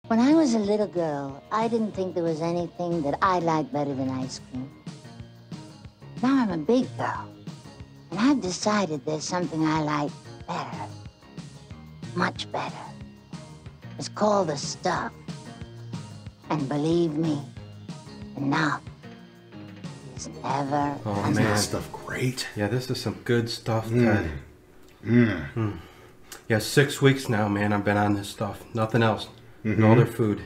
When I was a little girl, I didn't think there was anything that I liked better than ice cream. Now I'm a big girl, and I've decided there's something I like better. Much better. It's called the stuff. And believe me, enough is never enough. Isn't that stuff great? Yeah, this is some good stuff, Ted. Yeah, 6 weeks now, man, I've been on this stuff. Nothing else. No other food.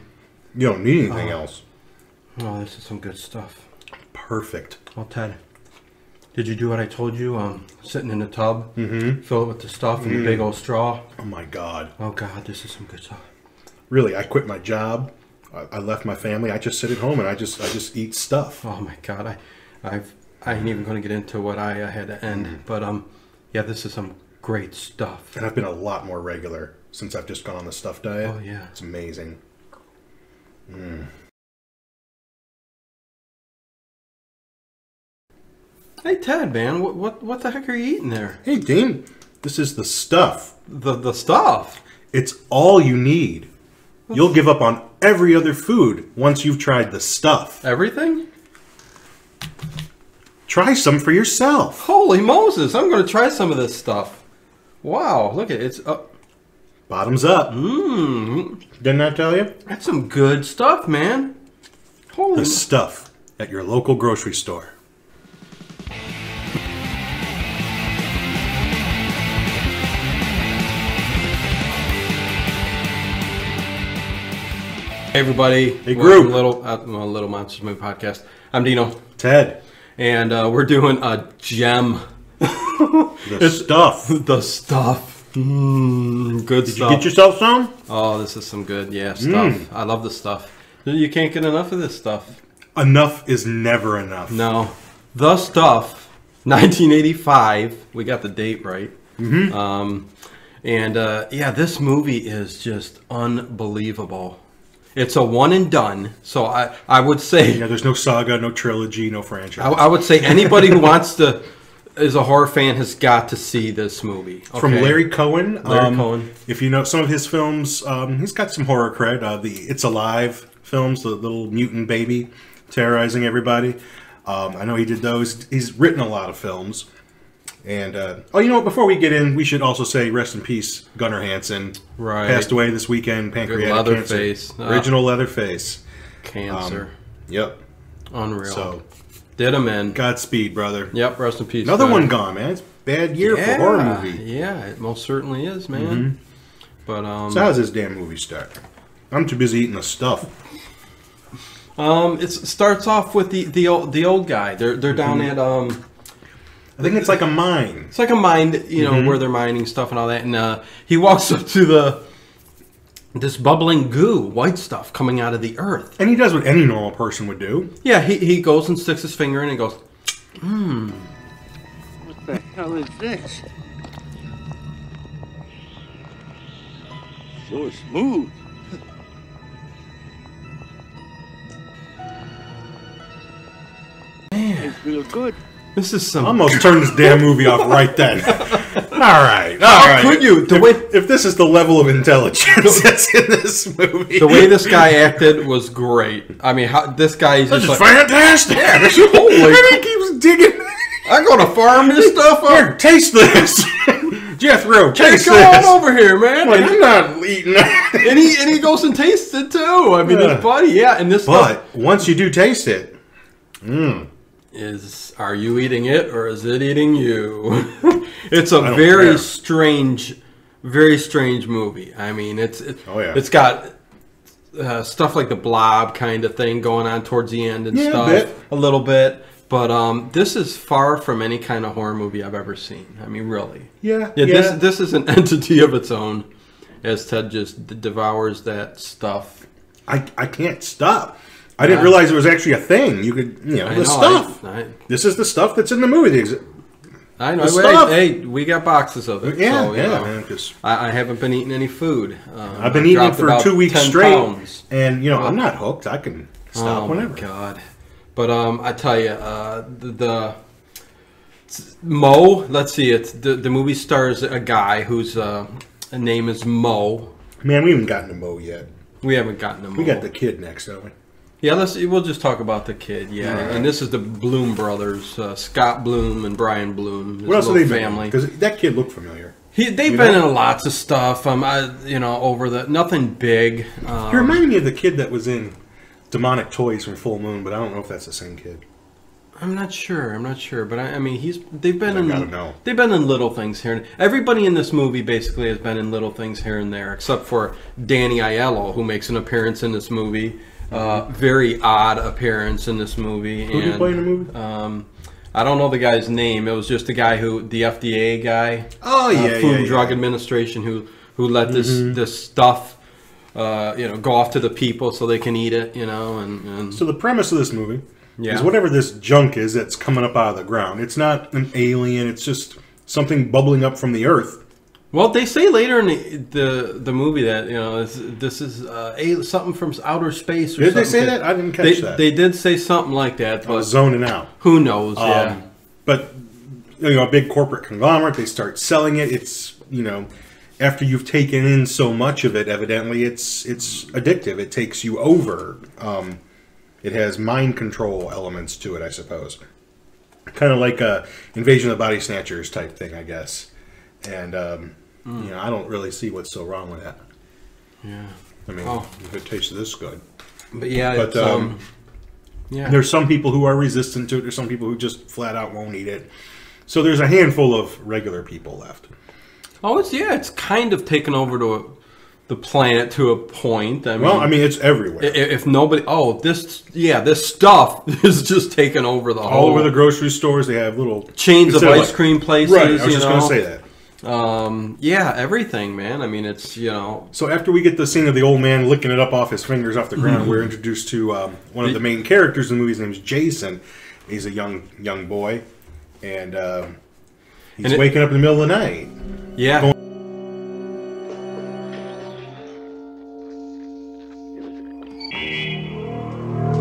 You don't need anything else. Oh, this is some good stuff. Perfect. Well, Ted, did you do what I told you? Sitting in the tub, fill it with the stuff and the big old straw. Oh my God. Oh God, this is some good stuff. Really, I quit my job. I left my family. I just sit at home and I just eat stuff. Oh my God, I ain't even going to get into what I had to end, but yeah, this is some great stuff. And I've been a lot more regular since I've just gone on the stuff diet. Oh yeah, it's amazing. Hey Ted, man, what the heck are you eating there? Hey Dean, this is the stuff. The stuff. It's all you need. You'll give up on every other food once you've tried the stuff. Everything? Try some for yourself. Holy Moses, I'm going to try some of this stuff. Wow, look at it. It's bottoms up. Didn't I tell you? That's some good stuff, man. Holy the stuff at your local grocery store. Hey everybody, hey group, Little Monsters Movie Podcast. I'm Dino, Ted, and we're doing a gem. The stuff. Good Did stuff. Did you get yourself some? Oh, this is some good, stuff. I love the stuff. You can't get enough of this stuff. Enough is never enough. No, the stuff. 1985. We got the date right. Yeah, this movie is just unbelievable. It's a one and done, so I would say... Yeah, there's no saga, no trilogy, no franchise. I would say anybody who wants to, is a horror fan, has got to see this movie. Okay? From Larry Cohen. Larry Cohen. If you know some of his films, he's got some horror cred. The It's Alive films, the little mutant baby terrorizing everybody. I know he did those. He's written a lot of films. And, oh, you know what? Before we get in, we should also say rest in peace, Gunnar Hansen. Right. Passed away this weekend, pancreatic cancer. Leatherface. Original Leatherface. Cancer. Yep. Unreal. So, did him in. Godspeed, brother. Yep, rest in peace. Another one gone, man. It's a bad year for horror movie. Yeah, it most certainly is, man. But, so how does this damn movie start? I'm too busy eating the stuff. It starts off with the old guy. They're down at I think it's like a mine. It's like a mine, you know, where they're mining stuff and all that. And he walks up to this bubbling goo, white stuff coming out of the earth. And he does what any normal person would do. Yeah, he goes and sticks his finger in and goes, What the hell is this? So smooth. Man, it feels good. This is some... Almost turned this damn movie off right then. All right. How could you? If this is the level of intelligence that's in this movie. The way this guy acted was great. I mean, this guy is just like... fantastic. Yeah, holy... And he keeps digging. I'm going to farm this stuff up. Here, taste this. Jethro, taste this. Come on over here, man. Like, I'm not eating that. and he goes and tastes it, too. I mean, it's funny. Yeah, and this But once you do taste it, are you eating it or is it eating you? It's a very strange movie. I mean, it's got stuff like the Blob kind of thing going on towards the end and stuff, a little bit. But this is far from any kind of horror movie I've ever seen. I mean, really. Yeah. This is an entity of its own, as Ted just devours that stuff. I can't stop. I didn't realize it was actually a thing. You could, the stuff. This is the stuff that's in the movie. I know. Hey, we got boxes of it. Yeah, so, man. I haven't been eating any food. I've been eating it for 2 weeks straight. Pounds. And, I'm not hooked. I can stop whenever. Oh, my God. But I tell you, the Mo, let's see, the movie stars a guy whose name is Mo. Man, we haven't gotten to Mo yet. We haven't gotten them. We got the kid next, don't we? Yeah, we'll just talk about the kid. Yeah, right. And this is the Bloom brothers, Scott Bloom and Brian Bloom. What else have they family? Because that kid looked familiar. They've been in lots of stuff. Over nothing big. He reminded me of the kid that was in Demonic Toys from Full Moon, but I don't know if that's the same kid. I'm not sure, but I mean, they've been in little things here. Everybody in this movie basically has been in little things here and there, except for Danny Aiello, who makes an appearance in this movie. Very odd appearance in this movie. Who did he play in the movie? I don't know the guy's name. It was just the guy the FDA guy. Oh yeah, Food and Drug Administration, who let this stuff, go off to the people so they can eat it, and so the premise of this movie is whatever this junk is that's coming up out of the ground. It's not an alien. It's just something bubbling up from the earth. Well, they say later in the movie that this is something from outer space. Or did they say that? I didn't catch that. They did say something like that. But I was zoning out. Who knows? Yeah. But a big corporate conglomerate. They start selling it. It's after you've taken in so much of it, evidently it's addictive. It takes you over. It has mind control elements to it, I suppose. Kind of like a Invasion of the Body Snatchers type thing, I guess. And I don't really see what's so wrong with that. Yeah. I mean, if it tastes this good. But yeah, there's some people who are resistant to it. There's some people who just flat out won't eat it. So there's a handful of regular people left. Oh, it's kind of taken over the planet to a point. I mean, it's everywhere. If nobody, this stuff is just taking over the whole. All over the grocery stores, they have little chains of ice cream places. Right, I was just going to say that. Everything, man. I mean, it's So after we get the scene of the old man licking it up off his fingers off the ground, we're introduced to one of the main characters in the movie. His name is Jason. He's a young boy, and he's waking up in the middle of the night. Yeah.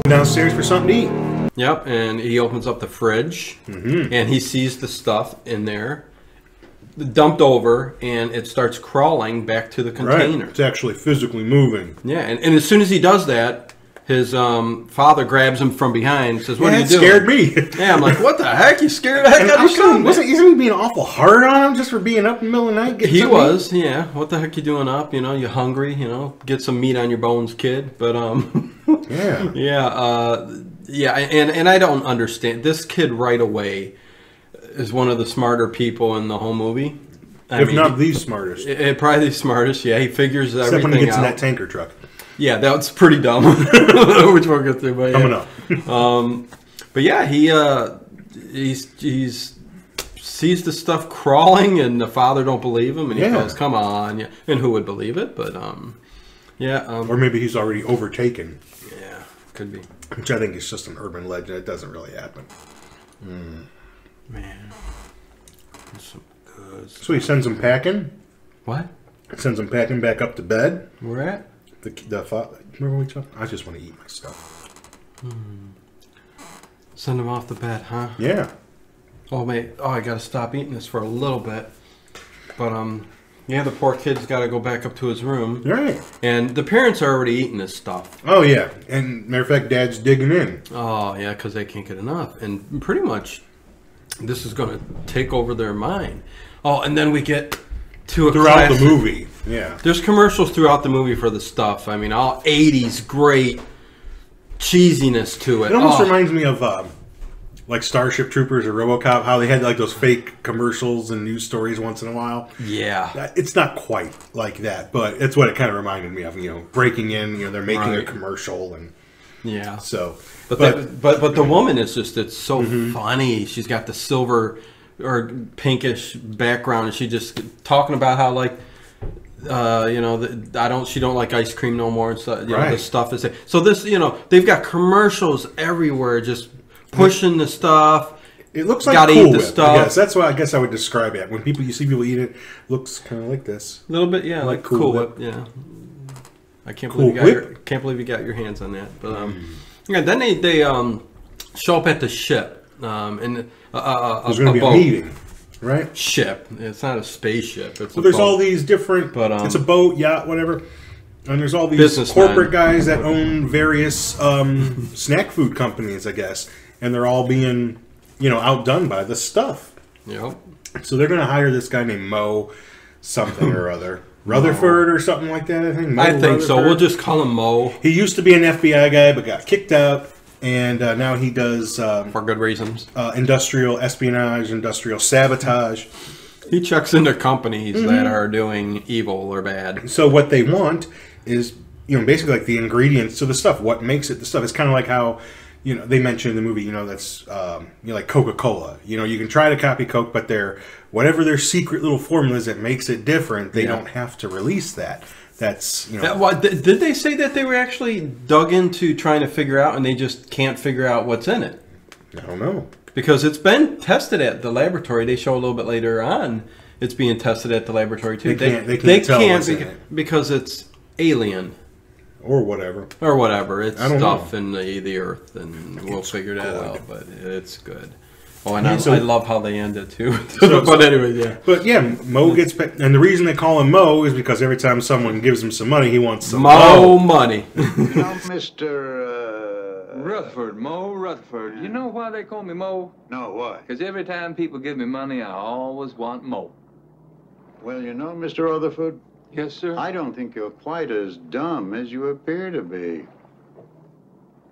Downstairs for something to eat. Yep, and he opens up the fridge, and he sees the stuff in there, dumped over, and it starts crawling back to the container. Right. It's actually physically moving. Yeah, and as soon as he does that, his father grabs him from behind and says, "What are you doing?" It scared me. Yeah, I'm like, "What the heck? You scared the heck out of your son?" Isn't he being awful hard on him just for being up in the middle of the night? He was, yeah. What the heck you doing up? You hungry? Get some meat on your bones, kid. But and I don't understand. This kid right away is one of the smarter people in the whole movie. If not the smartest. Probably the smartest, yeah. He figures everything out. Except when he gets in that tanker truck. Yeah, that's pretty dumb. Which we'll get through. But coming up. But yeah, he sees the stuff crawling, and the father don't believe him, and he goes, "Come on!" Yeah. And who would believe it? But or maybe he's already overtaken. Yeah, could be. Which I think is just an urban legend. It doesn't really happen. Man, that's some good stuff. So he sends him packing. What? Sends him packing back up to bed. Where at? Remember we talked? I just want to eat my stuff. Send him off the bed, huh? Yeah. Oh, mate. Oh, I got to stop eating this for a little bit. But, the poor kid's got to go back up to his room. Right. And the parents are already eating this stuff. Oh, yeah. And matter of fact, Dad's digging in. Oh, yeah, because they can't get enough. And pretty much this is going to take over their mind. Oh, and then we get to throughout the movie. Yeah. There's commercials throughout the movie for the stuff. I mean, all 80s great cheesiness to it. It almost reminds me of like Starship Troopers or RoboCop, how they had like those fake commercials and news stories once in a while. Yeah. It's not quite like that, but it's what it kind of reminded me of. Breaking in, they're making a commercial and so. But the woman is it's so funny. She's got the silver or pinkish background, and she just talking about how she don't like ice cream no more and stuff. The stuff is so this. They've got commercials everywhere, just pushing the stuff. It looks like Cool Whip, I guess. That's what I guess I would describe it. When you see people eat it, looks kind of like this. A little bit, yeah, like Cool Whip. Yeah. I can't believe you got your hands on that. But then they show up at the ship and there's going to be a meeting, right? Ship. It's not a spaceship. There's all these different. But it's a boat, yacht, whatever. And there's all these corporate guys that own various snack food companies, I guess, and they're all being, outdone by this stuff. Yep. So they're going to hire this guy named Mo something or other. Rutherford or something like that, I think. I think so. We'll just call him Mo. He used to be an FBI guy, but got kicked out, and now he does... for good reasons. Industrial espionage, industrial sabotage. He checks into companies that are doing evil or bad. So what they want is, basically like the ingredients to the stuff. What makes it the stuff? It's kind of like how... they mentioned in the movie, that's, like Coca-Cola. You can try to copy Coke, but whatever their secret little formula is that makes it different, they don't have to release that. That's, Did they say that they were actually dug into trying to figure out and they just can't figure out what's in it? I don't know. Because it's been tested at the laboratory. They show a little bit later on it's being tested at the laboratory, too. They can't tell what's in it. Because it's alien. Or whatever. It's stuff in the earth, and we'll figure that out. But it's good. Oh, and I love how they end it too. But anyway, yeah. But yeah, Mo gets paid, and the reason they call him Mo is because every time someone gives him some money, he wants some Mo money. Mr. Rutherford, Mo Rutherford. You know why they call me Mo? No, why? Because every time people give me money, I always want Mo. Well, Mr. Rutherford. Yes, sir? I don't think you're quite as dumb as you appear to be.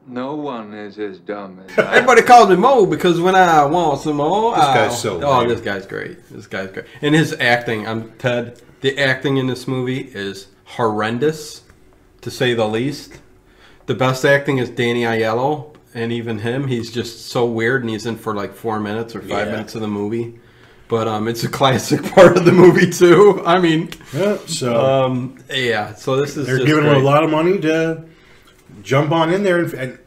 No one is as dumb as I. Everybody calls me Mo because when I want some Mo, this guy's so great. This guy's great. This guy's great. And his acting, Ted, the acting in this movie is horrendous, to say the least. The best acting is Danny Aiello, and even him, he's just so weird, and he's in for like 4 minutes or 5 minutes of the movie. But it's a classic part of the movie too. I mean, so this is they're giving him a lot of money to jump on in there, and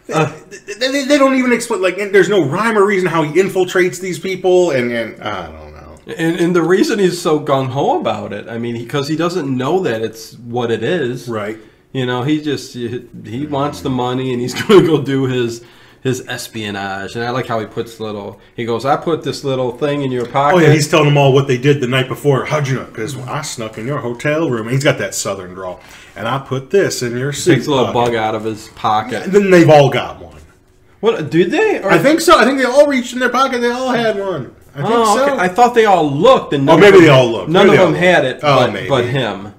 they don't even explain. Like, there's no rhyme or reason how he infiltrates these people, and I don't know. And the reason he's so gung ho about it, I mean, because he doesn't know that it's what it is, right? He wants the money, and he's going to go do his espionage. And I like how he goes, I put this little thing in your pocket. Oh, yeah, he's telling them all what they did the night before. How'd you know? Because I snuck in your hotel room. And he's got that southern drawl. And I put this in your suit Takes a little bug out of his pocket. And then they've all got one. What, did they? I think so. I think they all reached in their pocket. They all had one. I think so. Okay. I thought they all looked. And maybe they all looked. None of them had it, but him.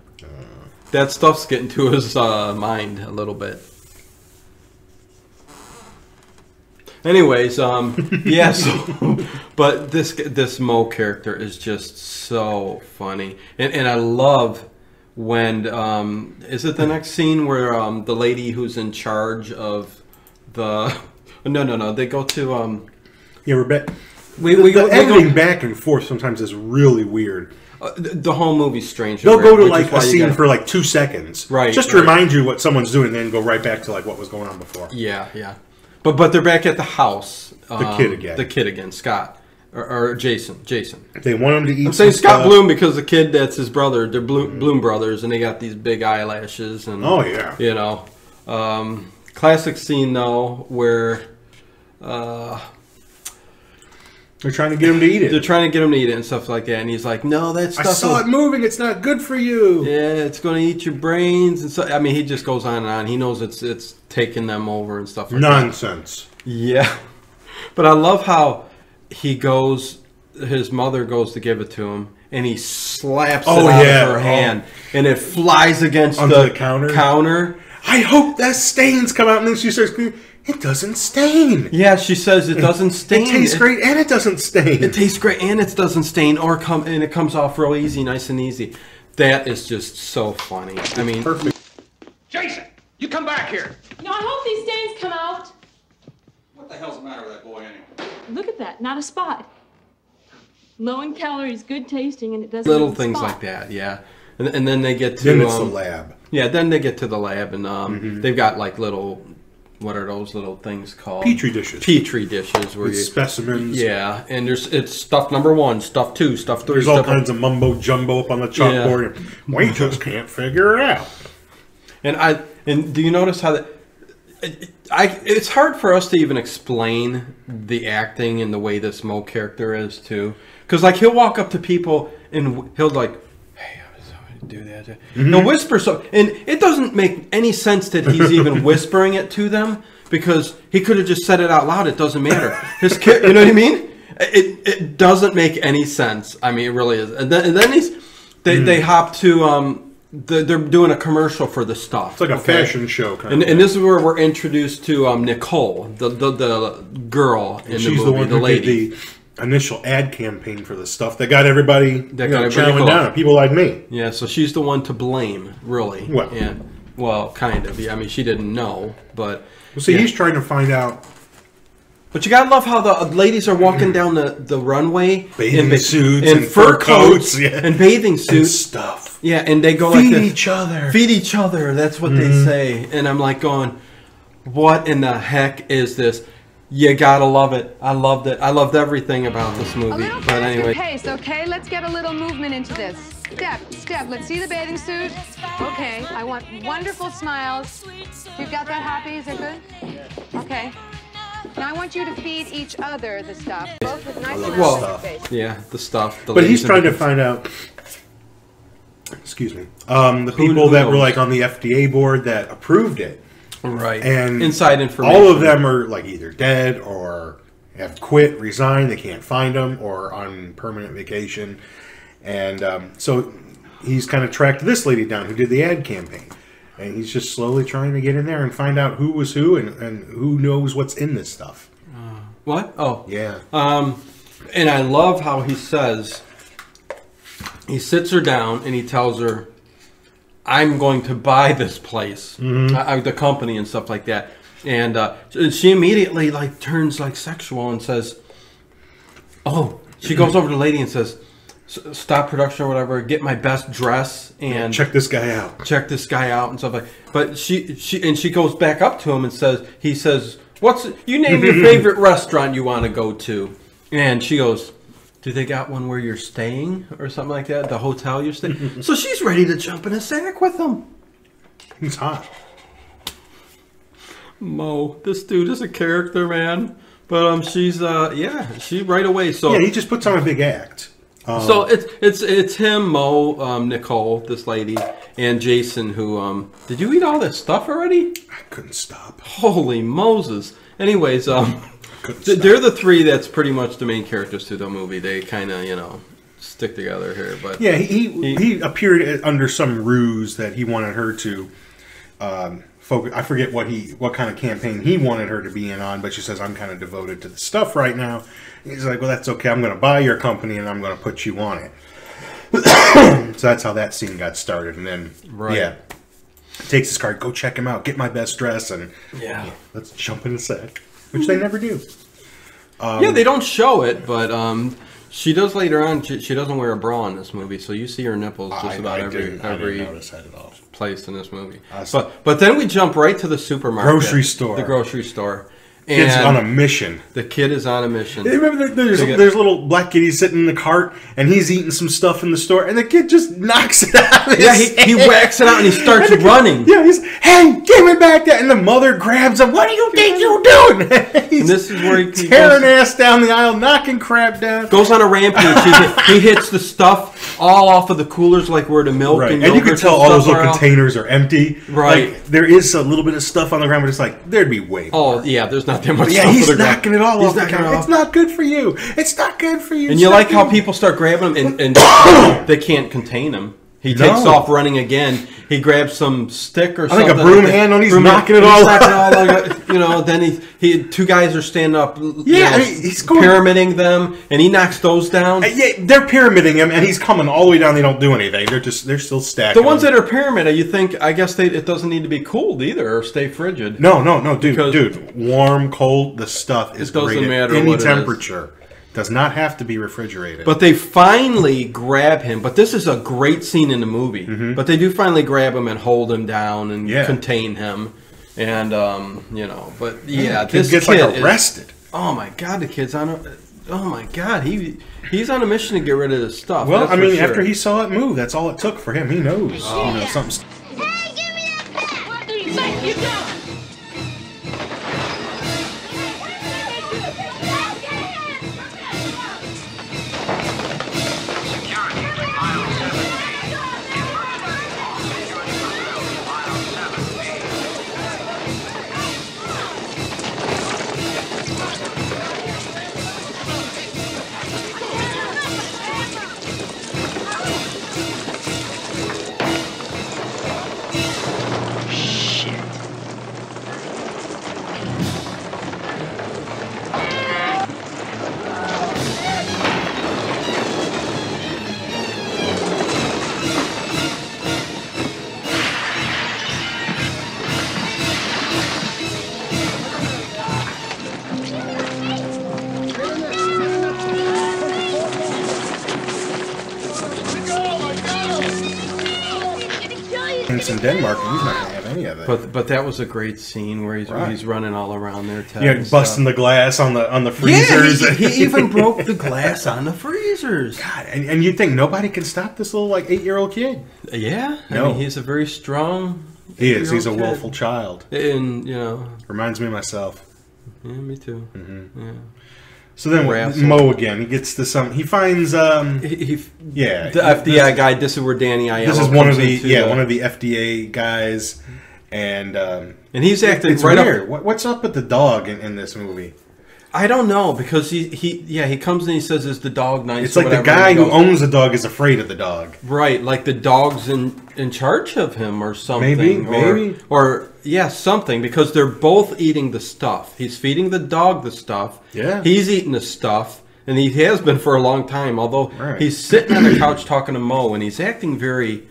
That stuff's getting to his mind a little bit. Anyways, yeah. So, but this Mo character is just so funny, and I love when is it the next scene where the lady who's in charge of the no they go to yeah, we're back. The editing back and forth sometimes is really weird. The whole movie's strange. They'll go to like a scene for like 2 seconds, right? Just to remind you what someone's doing, and then go right back to like what was going on before. Yeah. But they're back at the house. The kid again, Scott. Or Jason. They want him to eat. I'm saying Scott Bloom because the kid that's his brother. They're Bloom brothers, and they got these big eyelashes. And, oh, yeah. Classic scene, though, where... they're trying to get him to eat it. They're trying to get him to eat it and stuff like that. And he's like, no, that stuff... I saw it moving. It's not good for you. Yeah, it's going to eat your brains. And so, I mean, he just goes on and on. He knows it's taking them over and stuff like Nonsense. That. Yeah. But I love how his mother goes to give it to him, and he slaps it out of her hand. And it flies against the counter. I hope that stains come out. And then she starts screaming, it doesn't stain. Yeah, she says it doesn't stain. It tastes great and it doesn't stain. It tastes great and it doesn't stain, and it comes off real easy, nice and easy. That is just so funny. I mean, perfect. Jason, you come back here. I hope these stains come out. What the hell's the matter with that boy anyway? Look at that, not a spot. Low in calories, good tasting, and it doesn't. Little things like that, yeah. And then they get to then it's the lab. Yeah, then they get to the lab, and they've got like little. What are those little things called? Petri dishes. Petri dishes. With specimens. Yeah, and it's stuff number 1, stuff 2, stuff 3. There's all kinds of mumbo jumbo up on the chalkboard. Yeah. We just can't figure it out. And do you notice how that? It's hard for us to even explain the acting and the way this Mo character is too, because like he'll walk up to people and he'll like, hey, do that. No, whisper. So, and it doesn't make any sense that he's even whispering it to them because he could have just said it out loud. It doesn't matter. His kid, you know what I mean? It doesn't make any sense. I mean, it really is. And then they hop to they're doing a commercial for the stuff. It's like a fashion show kind of. And this is where we're introduced to Nicole, the girl in the movie, the one who lady. did the initial ad campaign for the stuff that got everybody chowing down. People like me. Yeah, so she's the one to blame, really. Well, yeah, well, kind of. I mean, she didn't know, but see, he's trying to find out. But you gotta love how the ladies are walking down the runway, bathing suits and fur coats, and bathing suits and stuff. Yeah, and they go feed like this. each other. Feed each other. That's what they say. And I'm like going, what in the heck is this? You gotta love it. I loved it. I loved everything about this movie. A little But anyway, pace, okay? Let's get a little movement into this. Step. Let's see the bathing suit. Okay. I want wonderful smiles. You've got that happy? Is it good? Okay. Now I want you to feed each other the stuff, both with nice well, yeah, the stuff. But he's trying to find out. Excuse me. The people that were like on the FDA board that approved it, right? And inside information. All of them are like either dead or have quit, resigned. They can't find them, or on permanent vacation. And so he's kind of tracked this lady down who did the ad campaign. And he's just slowly trying to get in there and find out who was who and who knows what's in this stuff. What? Oh. Yeah. And I love how he says, he sits her down and he tells her, I'm going to buy this place, the company and stuff like that. And she immediately like turns like sexual and says, oh, she goes over to the lady and says, stop production or whatever, get my best dress and check this guy out and stuff like. But she goes back up to him and says, he says, you name your favorite restaurant you want to go to, and she goes, do they got one where you're staying or something like that, the hotel you're staying? So she's ready to jump in a sack with him. He's hot. Mo, this dude is a character, man. But she's she right away. So yeah, he just puts on a big act. So it's him, Mo, Nicole, this lady, and Jason. Who did you eat all this stuff already? I couldn't stop. Holy Moses! Anyways, they're the three that's pretty much the main characters to the movie. They kind of stick together here. But yeah, he appeared under some ruse that he wanted her to focus. I forget what kind of campaign he wanted her to be in on, but she says, I'm kind of devoted to the stuff right now. He's like, well, that's okay. I'm going to buy your company and I'm going to put you on it. So that's how that scene got started. And then, yeah, takes his card, go check him out, get my best dress, and yeah let's jump in a sec, which they never do. Yeah, they don't show it, but she does later on. She doesn't wear a bra in this movie, so you see her nipples just about every place in this movie. But then we jump right to the supermarket, grocery store, the grocery store. Kid's on a mission. The kid is on a mission. Remember, there's little black kitty sitting in the cart, and he's eating some stuff in the store, and the kid just knocks it out of his hand. He whacks it out, and he starts running. Yeah, he's, hey, give me back that, and the mother grabs him. What do you think you're doing? And this is where he tearing ass down the aisle, knocking crap down. Goes on a rampage. He hits the stuff all off of the coolers, like where the milk and you can tell all those little containers are empty. Right. Like, there is a little bit of stuff on the ground, but it's like, there's be way more. Oh, yeah, there's not that much stuff. Yeah, he's knocking it all off the counter. It's not good for you. It's not good for you. And you like how people start grabbing him and they can't contain him. He takes off running again. He grabs some stick or something. I think a broom handle, and he's knocking it all out. You know, then two guys are standing up, he's going, pyramiding them, and he knocks those down. Yeah, they're pyramiding him, and he's coming all the way down. They don't do anything. They're still stacking. The ones that are pyramided, you think, I guess it doesn't need to be cooled either or stay frigid. No, dude, warm, cold, the stuff is great. It doesn't matter any temperature. Does not have to be refrigerated. But they finally grab him. But this is a great scene in the movie. But they do finally grab him and hold him down and contain him. And, but yeah, this kid gets like arrested. Oh my God, the kid's on a... Oh my God, he's on a mission to get rid of this stuff. Well, I mean, after he saw it move, that's all it took for him. He knows. Something's... Hey, give me that bat! What do you think you're doing? place in Denmark, and he's not going to have any of it. But that was a great scene where he's running all around there. Yeah, busting the glass on the freezers. Yeah, he even broke the glass on the freezers. God, and you'd think nobody can stop this little 8-year-old kid. Yeah, no. I mean, he's a very strong. He is. He's a willful child. And reminds me of myself. Yeah, me too. Mm-hmm. Yeah. So then Mo again. He gets to some. He finds. The FDA guy. This is where Danny Aiello. This is one of the FDA guys, and he's acting it's right weird. What's up with the dog in this movie? I don't know, because he comes and he says, "Is the dog nice?" It's like the guy who owns the dog is afraid of the dog. Right, like the dog's in charge of him or something. Maybe. Or something, because they're both eating the stuff. He's feeding the dog the stuff. Yeah. He's eating the stuff, and he has been for a long time, although he's sitting on the couch talking to Mo, and he's acting very,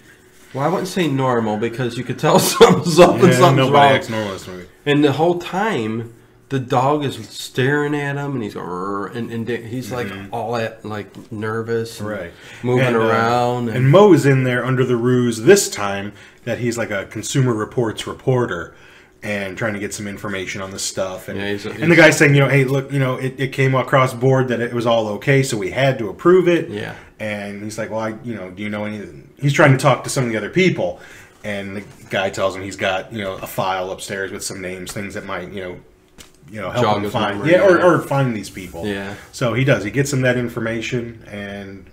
well, I wouldn't say normal, because you could tell something's up and something's wrong. Acts normal in this movie. And the whole time, the dog is staring at him, and he's and he's like all that like nervous, and moving around. And Mo's in there under the ruse this time that he's like a Consumer Reports reporter and trying to get some information on the stuff. And, and the guy's saying, hey, look, it came across board that it was all okay, so we had to approve it. Yeah. And he's like, well, do you know anything? He's trying to talk to some of the other people, and the guy tells him he's got a file upstairs with some names, things that might help him find, or find these people. Yeah. So he does. He gets him that information, and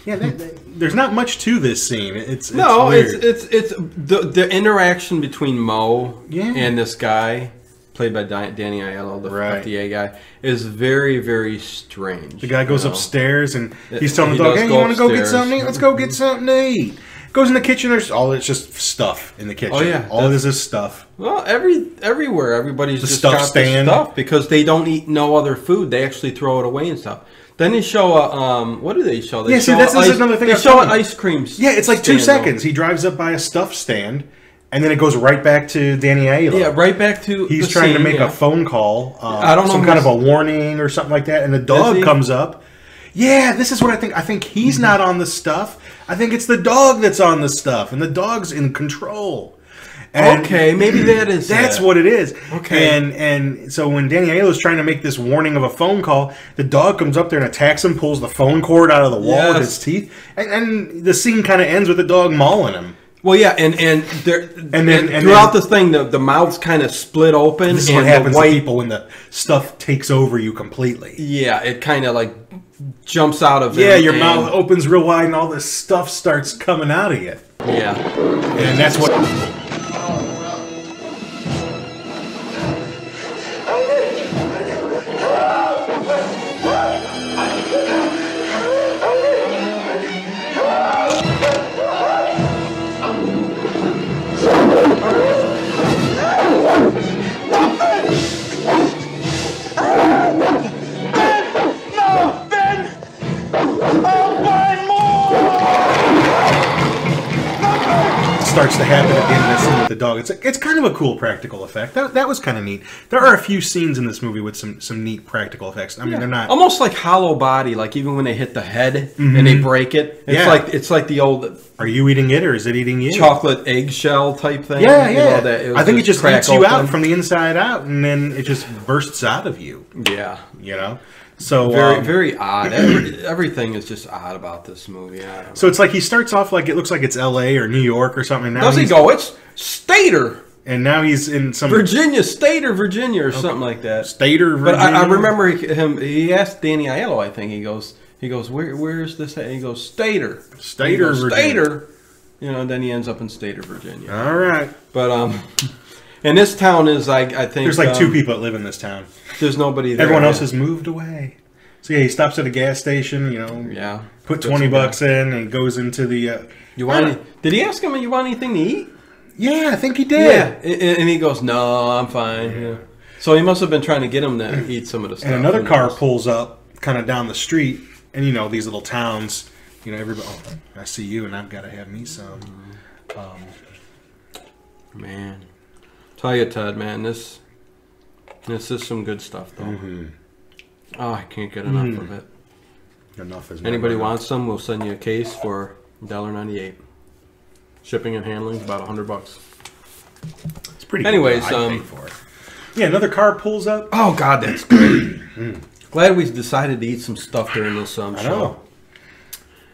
there's not much to this scene. It's weird. It's the interaction between Mo and this guy, played by Danny Aiello, the FDA guy, is very, very strange. The guy goes upstairs and he's telling the dog, "Hey, you want to go get something to eat? Let's go get something to eat." Goes in the kitchen. It's just stuff in the kitchen. Oh yeah, all this is stuff. Well, everywhere everybody's the just stuff got stand. The stuff because they don't eat no other food. They actually throw it away and stuff. Then they show what do they show? They show that's another thing. They show an ice cream. Yeah, it's like 2 seconds. He drives up by a stuff stand, and then it goes right back to Danny Aiello. Yeah, right back to. He's trying to make a phone call. I don't know, some kind of a warning or something like that, and the dog comes up. Yeah, this is what I think. I think he's not on the stuff. I think it's the dog that's on the stuff, and the dog's in control. And okay, maybe that's what it is. Okay, and so when Danny Aiello's trying to make this warning of a phone call, the dog comes up there and attacks him, pulls the phone cord out of the wall with his teeth, and the scene kind of ends with the dog mauling him. Well, yeah, and throughout this thing, the mouth's kind of split open. This is what happens to people when the stuff takes over you completely. Yeah, it kind of like jumps out of it. Yeah, your mouth opens real wide and all this stuff starts coming out of you. Yeah. And that's what... starts to happen at the end of the scene with the dog. It's kind of a cool practical effect. That was kind of neat. There are a few scenes in this movie with some neat practical effects. I mean, they're not almost like hollow body. Like even when they hit the head and they break it, it's like the old. Are you eating it or is it eating you? Chocolate eggshell type thing. Yeah, yeah. I think it just eats you out from the inside out, and then it just bursts out of you. Yeah, So very odd. Everything is just odd about this movie. So it's like he starts off like it looks like it's L.A. or New York or something. And now does he go? It's Stater. And now he's in some Stater, Virginia, or something like that. Stater, Virginia. But I remember him. He asked Danny Aiello. I think he goes, where's this at? He goes, Stater, Virginia. Stater. And then he ends up in Stater, Virginia. All right. But and this town is I think there's like 2 people that live in this town. There's nobody there. Everyone else has moved away. So yeah, he stops at a gas station. Put $20 in and goes into the. Did he ask him? You want anything to eat? Yeah, I think he did. Yeah, and he goes, "No, I'm fine." Yeah. So he must have been trying to get him to eat some of the stuff. And another car pulls up, kind of down the street, and these little towns. Everybody. Oh, I see you, and I've got to have me some. Man, tell you, Ted, man, this is some good stuff, though. Mm-hmm. Oh, I can't get enough of it. Enough is. Anybody wants some? We'll send you a case for $1.98. Shipping and handling is about $100. It's pretty. Anyways, cool. Yeah, another car pulls up. Oh God, that's great. Glad we decided to eat some stuff during this show.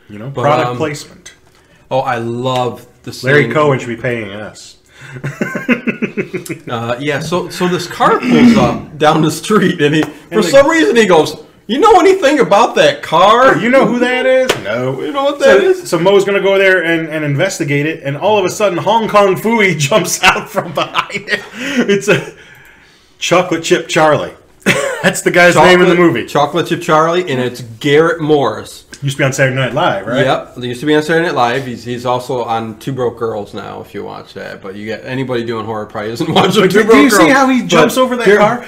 You know, product placement. Oh, I love the scene. Larry Cohen should be paying us. Yeah, so this car pulls up down the street, and for some reason he goes, "You know anything about that car? You know who that is? No. You know what that is?" So Mo's going to go there and investigate it, and all of a sudden Hong Kong Phooey jumps out from behind it. It's a Chocolate Chip Charlie. That's the guy's name in the movie. Chocolate Chip Charlie, and it's Garrett Morris. Used to be on Saturday Night Live, right? Yep, he used to be on Saturday Night Live. He's also on Two Broke Girls now, if you watch that. But you get anybody doing horror probably isn't watching Two Broke Girls. Do you see how he jumps over that car?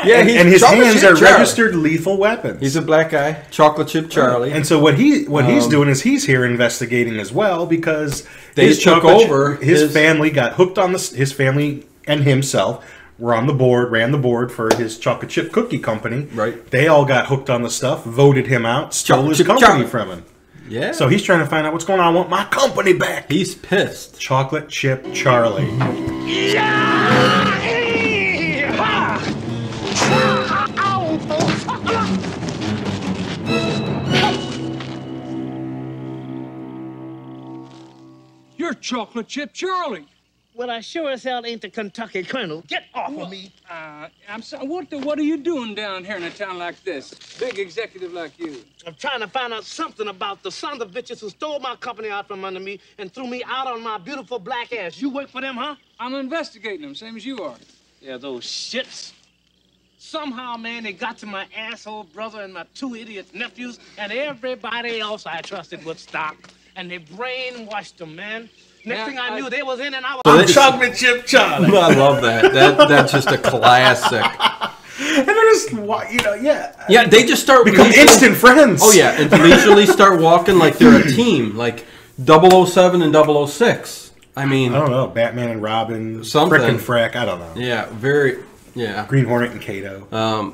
Yeah, and his hands are registered lethal weapons. He's a black guy, Chocolate Chip Charlie. And so what he's doing is he's here investigating as well because they took over. His family got hooked on his family and himself ran the board for his chocolate chip cookie company. Right. They all got hooked on the stuff, voted him out, stole his company from him. Yeah. So he's trying to find out what's going on. I want my company back. He's pissed. Chocolate Chip Charlie. You're Chocolate Chip Charlie. Well, I sure as hell ain't the Kentucky Colonel. Get off of me. I'm sorry. What are you doing down here in a town like this? Big executive like you. I'm trying to find out something about the sons of bitches who stole my company out from under me and threw me out on my beautiful black ass. You work for them, huh? I'm investigating them, same as you are. Yeah, those shits. Somehow, man, they got to my asshole brother and my 2 idiot nephews and everybody else I trusted would stop. And they brainwashed them, man. Next thing I knew, they was in and I was... I'm Chocolate Chip Charlie. I love that. That's just a classic. And they're just, Yeah, they just start... become instant friends. Oh, yeah, and leisurely start walking like they're a team. Like 007 and 006. I mean... I don't know. Batman and Robin. Something. Frick and Frack. I don't know. Yeah, very... Yeah. Green Hornet and Kato.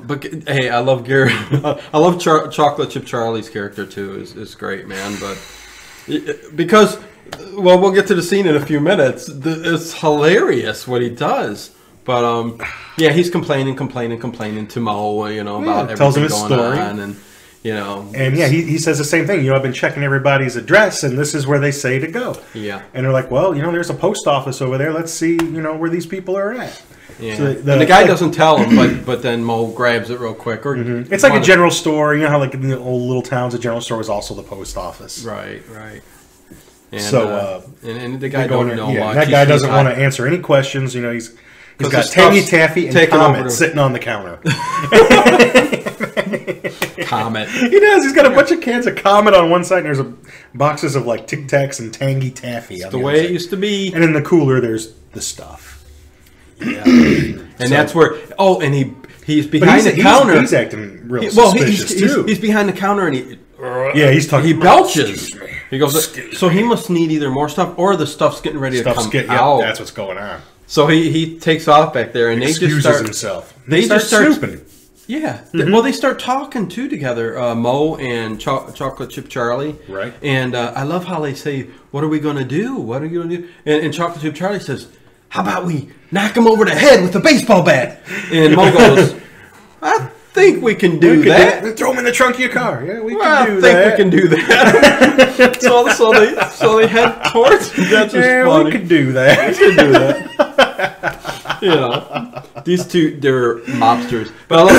But hey, I love Gary. I love Chocolate Chip Charlie's character too. Is great, man. But because, well, we'll get to the scene in a few minutes. It's hilarious what he does. But yeah, he's complaining to Mo, about everything going on, and and yeah, he says the same thing. I've been checking everybody's address, and this is where they say to go. Yeah. And they're like, well, there's a post office over there. Let's see, where these people are at. Yeah. So and the guy doesn't tell him, but then Mo grabs it real quick. Or it's like a general store. You know how like in the old little towns, a general store is also the post office. Right. And, so and the guy don't know much. That guy doesn't want to answer any questions. He's got Tangy Taffy and Comet sitting on the counter. Comet. He does. He's got a bunch of cans of Comet on one side, and there's boxes of like Tic Tacs and Tangy Taffy. It's the way it used to be. And in the cooler, there's the stuff. Yeah. And that's where. Oh, and he's behind the counter. He's acting real suspicious too. He's behind the counter, and he's talking. He belches. He goes. So he must need either more stuff or the stuff's getting ready to come out. That's what's going on. So he takes off back there, and excuses they just start himself. They just start snooping. Yeah. Well, they start talking too together, Mo and Chocolate Chip Charlie. Right. And I love how they say, "What are we going to do? What are you going to do?" And Chocolate Chip Charlie says, "How about we knock him over the head with a baseball bat?" And Mo goes, "I think we can do that. Throw him in the trunk of your car. Yeah, we can do that. I think we can do that." so they head towards. That's just funny. We can do that. We can do that. These two, they're mobsters. But I love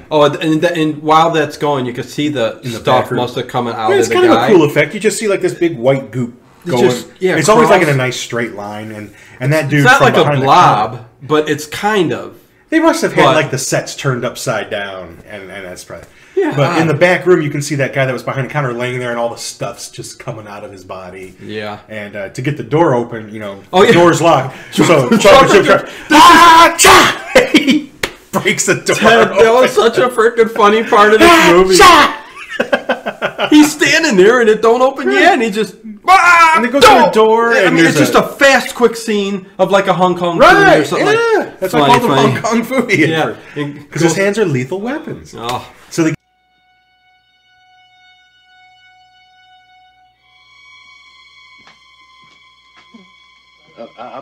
how, and while that's going, you can see the stuff must have coming out of the guy. It's kind of a cool effect. You just see like this big white goop going. It's always like in a nice straight line, and that dude. It's not like a blob, but it's kind of. They must have had like the sets turned upside down, and that's probably. Yeah. But in the back room, you can see that guy that was behind the counter laying there, and all the stuff's just coming out of his body. Yeah. And to get the door open, the door's locked. So he breaks the door. That was such a freaking funny part of this movie. He's standing there, and it don't open yet, and he just. And it goes to a door. I mean, it's just a fast, quick scene of like a Hong Kong foodie or something. Yeah, that's why I call him Hong Kong foodie. Yeah, because his hands are lethal weapons. Oh. So they.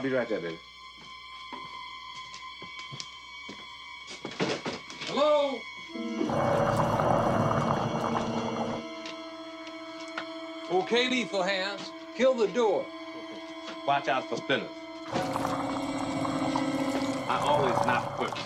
I'll be right there, baby. Hello? Okay, lethal hands. Kill the door. Watch out for spinners. I always knock first.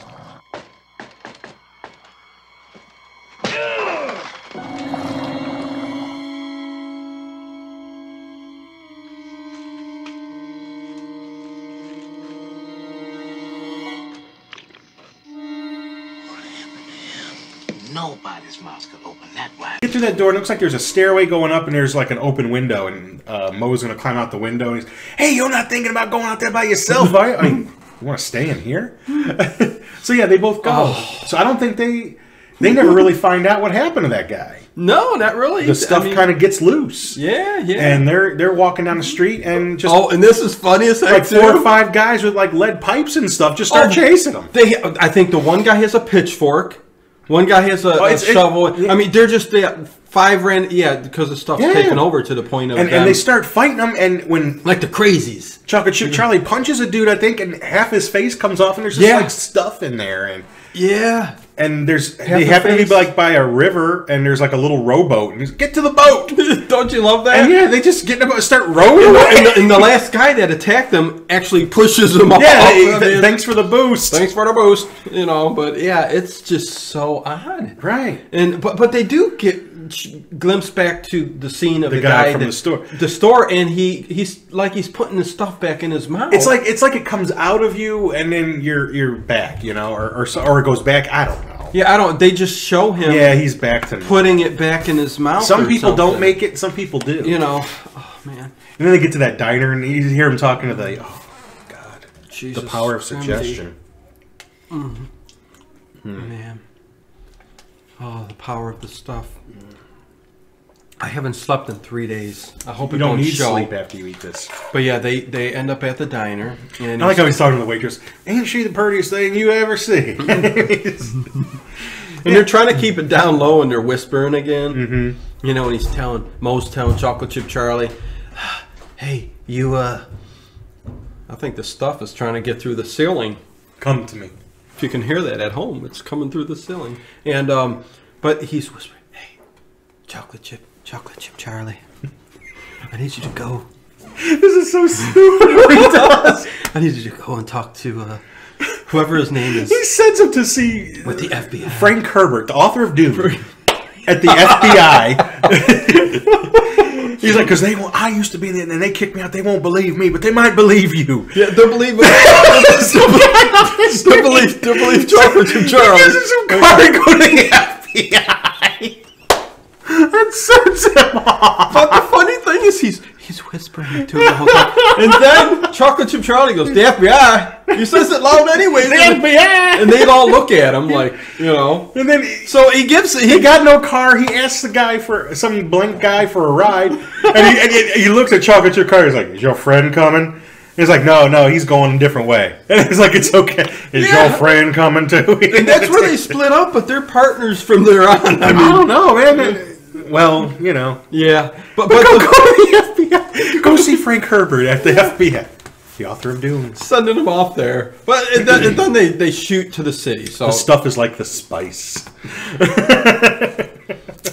Nobody's mouth could open that wide. Get through that door, and it looks like there's a stairway going up, and there's like an open window, and Moe's gonna climb out the window, and he's, hey, you're not thinking about going out there by yourself, are you? I mean, you want to stay in here? So yeah, they both go. Oh. So I don't think they never really find out what happened to that guy. No, not really. The stuff kind of gets loose. Yeah, yeah. And they're walking down the street, and just and this is funny as heck, like 4 or 5 guys with like lead pipes and stuff just start chasing them. I think the one guy has a pitchfork. One guy has a shovel. I mean, they're just 5 ran. Yeah, because the stuff's taken over to the point of. And they start fighting them, and when like the crazies, Chocolate Chip Charlie punches a dude, I think, and half his face comes off, and there's just like stuff in there, and and they happen to be like by a river, and there's like a little rowboat, and he's get to the boat. Don't you love that? And yeah, they just get in the boat, start rowing, and the last guy that attacked them actually pushes them off. Yeah, thanks for the boost. Thanks for the boost. You know, but yeah, it's just so odd, right? And but they do get glimpse back to the scene of the guy from the store. The store, and he's putting the stuff back in his mouth. It's like it comes out of you, and then you're back, you know, or it goes back. I don't know. Yeah, I don't. They just show him. Yeah, he's back to putting it back in his mouth. Some people don't make it. Some people do. You know, oh man. And then they get to that diner, and you hear him talking to the God, Jesus, the power of suggestion. Man, oh, the power of the stuff. I haven't slept in 3 days. I hope you don't need sleep after you eat this. But yeah, they end up at the diner. And I like how he's talking to the waitress. Ain't she the prettiest thing you ever see? And they're trying to keep it down low, and they're whispering again. You know, and Moe's telling Chocolate Chip Charlie, "Hey, you I think the stuff is trying to get through the ceiling. Come to me." If you can hear that at home, it's coming through the ceiling. And but he's whispering, "Hey, Chocolate Chip Charlie, I need you to go." This is so stupid what he does. I need you to go and talk to whoever his name is. He sends him to see with the FBI. Frank Herbert, the author of Doom, at the FBI. He's like, because I used to be there, and they kicked me out. They won't believe me, but they might believe you. Yeah, they'll believe me. They'll believe Chocolate Chip Charlie. He gives him some car and go to the FBI. That sets him off. But the funny thing is, he's whispering it to him the whole time. And then Chocolate Chip Charlie goes, "The FBI." He says it loud anyways. The FBI. And they all look at him like, you know. And then he got no car. He asks the guy some blank guy for a ride, and he looks at Chocolate Chip Charlie. He's like, "Is your friend coming?" He's like, no, he's going a different way. And he's like, "It's okay. Is your friend coming too?" And that's where they split up, but they're partners from there on. I don't know, man. Well, you know. Yeah. But go to the FBI. Go see Frank Herbert at the FBI. The author of Doom. Sending them off there. But and then they shoot to the city. So the stuff is like the spice.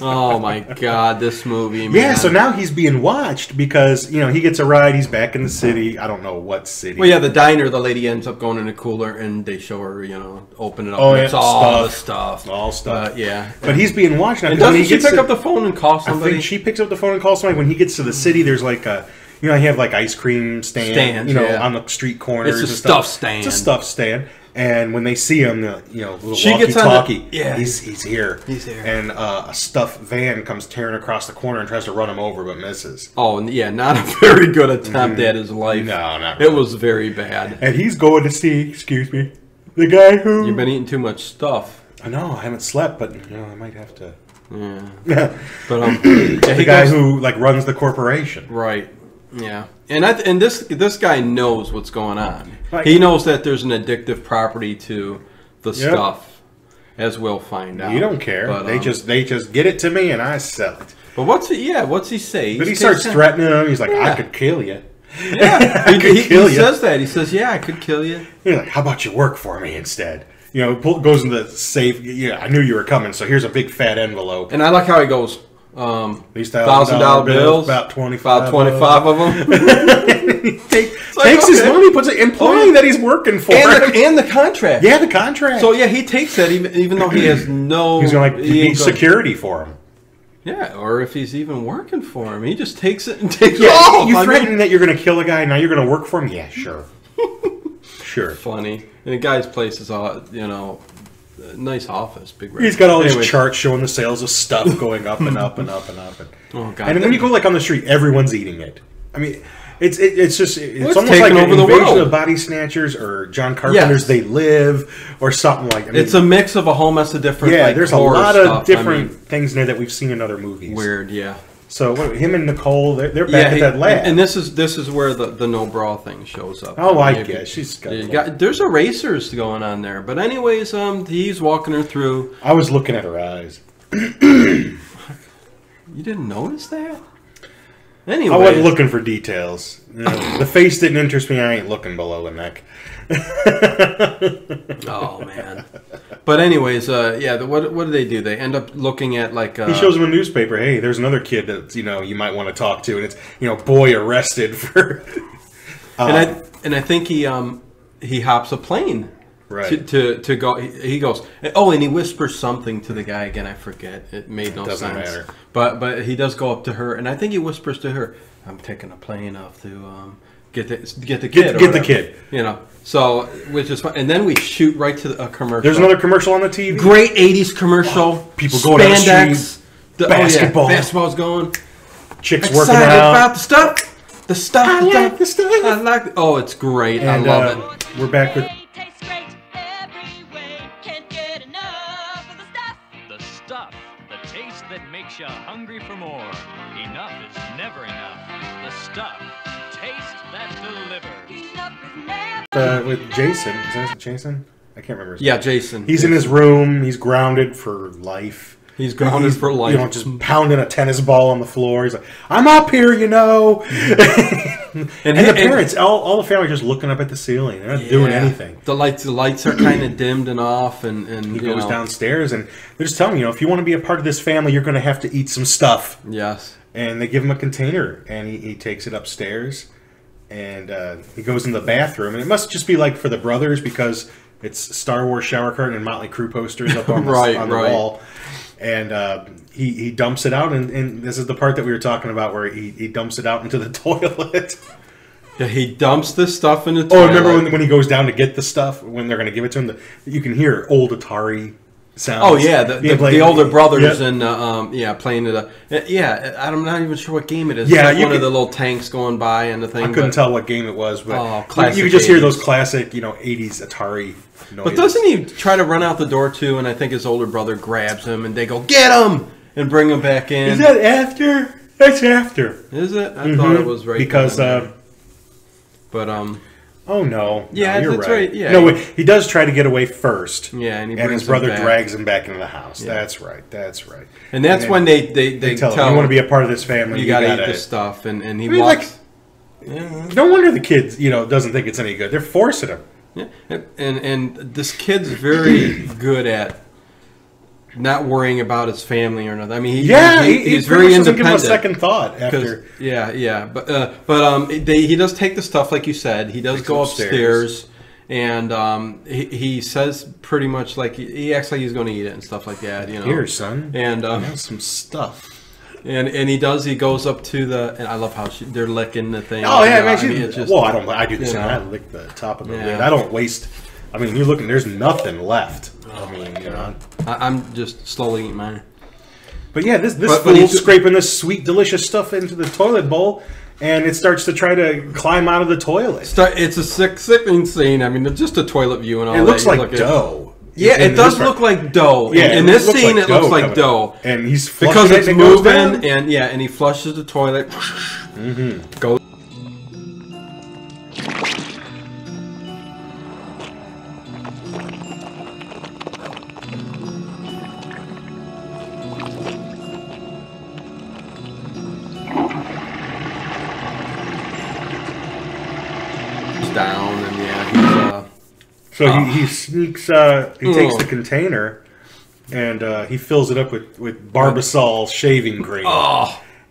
Oh my God, this movie, man. Yeah, so now he's being watched because, you know, he gets a ride, he's back in the city. I don't know what city. Well, yeah, the diner, the lady ends up going in a cooler, and they show her, you know, open it up. Oh, and yeah, it's all the stuff. All stuff. Yeah. But he's being watched now. And doesn't she pick up the phone and call somebody? I think she picks up the phone and calls somebody. When he gets to the city, there's like a, you know, you have like ice cream stands, you know, on the street corners. It's a stuff stand. It's a stuff stand. And when they see him, you know, little she gets walkie-talkie, yeah, he's here. He's here. And a stuffed van comes tearing across the corner and tries to run him over, but misses. Oh, and yeah, not a very good attempt at his life. No, not really. It was very bad. And he's going to see, excuse me, the guy who... You've been eating too much stuff. I know, I haven't slept, but, you know, I might have to... Yeah. But, yeah, the guy who, like, runs the corporation. Right. Yeah, and this guy knows what's going on. Right. He knows that there's an addictive property to the stuff, as we'll find out. You don't care. But, they just get it to me and I sell it. But what's he say? But he starts threatening him. He's like, "I could kill you." Yeah, he says that. He says, "Yeah, I could kill you." You're like, "How about you work for me instead?" You know, goes in the safe. Yeah, I knew you were coming, so here's a big fat envelope. And I like how he goes. These $1,000 bills, about 25 of them. He takes his money, puts it, implying that he's working for it. And the contract. Yeah, the contract. So yeah, he takes that even though he has no. He's going to need security for him. Yeah, or if he's even working for him, he just takes it and takes it off. You threatening that you're going to kill a guy, now you're going to work for him? Yeah, sure. Sure. Funny. And the guy's place is all, you know, a nice office, big. He's got all these charts showing the sales of stuff going up and up and up and up. Oh god! And when you go like on the street, everyone's eating it. I mean, it's almost like over an the invasion world. of Body Snatchers or John Carpenter's They Live or something like. I mean, it's a mix of a whole mess of different. Yeah, like, there's a lot stuff. of different things in there that we've seen in other movies. Weird, yeah. So him and Nicole, they're back at that lab, and this is where the no bra thing shows up. Oh, I guess she's got. There's erasers going on there, but anyways, he's walking her through. I was looking at her eyes. You didn't notice that? Anyway, I wasn't looking for details. You know, the face didn't interest me. I ain't looking below the neck. Oh man! But anyways, what do they do? They end up looking at like he shows him a newspaper. Hey, there's another kid that you might want to talk to, and it's boy arrested for. And I think he hops a plane. Right. To go, he goes. Oh, and he whispers something to the guy again. I forget. It made no sense. Doesn't matter. But he does go up to her, and I think he whispers to her, "I'm taking a plane off to get the kid. Get the kid." You know. So which is fun. And then we shoot right to a commercial. There's another commercial on the TV. Great '80s commercial. People going down the street. Basketball. Basketball's going. Chicks Excited working out. about the stuff. The stuff. I like the stuff. I like. Oh, it's great. And, I love it. We're back with. The taste that makes you hungry for more. Enough is never enough. The stuff. Taste that delivers. With Jason. Is that Jason? I can't remember. Yeah, Jason. He's in his room. He's grounded for life. He's grounded for life. Just pounding a tennis ball on the floor. He's like, "I'm up here, you know." and the parents, all the family, just looking up at the ceiling. They're not doing anything. The lights are kind of dimmed and off, and he goes downstairs, and they're just telling him, if you want to be a part of this family, you're going to have to eat some stuff. Yes. And they give him a container, and he takes it upstairs, and he goes in the bathroom, and it must just be like for the brothers because it's Star Wars shower curtain and Motley Crue posters up on the wall. And he dumps it out, and this is the part that we were talking about where he dumps it out into the toilet. Yeah, he dumps this stuff in the toilet. Oh, remember when he goes down to get the stuff, when they're going to give it to him, you can hear old Atari sounds. Oh, yeah, the older brothers and playing it. I'm not even sure what game it is. Yeah, it's like one of the little tanks going by and the thing. I couldn't tell what game it was, but classic you could just hear those classic 80s Atari noises. But doesn't he try to run out the door too? And I think his older brother grabs him, and they go, "Get him!" and bring him back in. Is that after? That's after. Is it? I thought it was right because. Oh no! Yeah, no, you're that's right. Yeah, no, he does try to get away first. Yeah, and his brother drags him back into the house. Yeah. That's right. And that's when they tell him, you want to be a part of this family. You got to eat this stuff, and he walks. No wonder the kids, doesn't think it's any good. They're forcing him. Yeah, and this kid's very good at not worrying about his family or nothing. I mean, he's very independent. Give him a second thought after. He does take the stuff like you said. He does go upstairs, and he says pretty much like he acts like he's going to eat it and stuff like that. Here, son, and some stuff. And he goes up to the, and I love how they're licking the thing. Oh yeah, man. I do the same. I lick the top of the lid. I don't waste. I mean, you're looking. There's nothing left. I mean, I'm just slowly eating mine. But yeah, this fool's scraping this sweet, delicious stuff into the toilet bowl, and it starts to try to climb out of the toilet. It's a sickening scene. I mean, it's just a toilet view and all that. It looks like dough. Yeah, it does look like dough. Yeah, in this scene, it looks like dough. And he's because it's moving, and he flushes the toilet. Goes. So he sneaks. He takes the container and he fills it up with Barbasol shaving cream.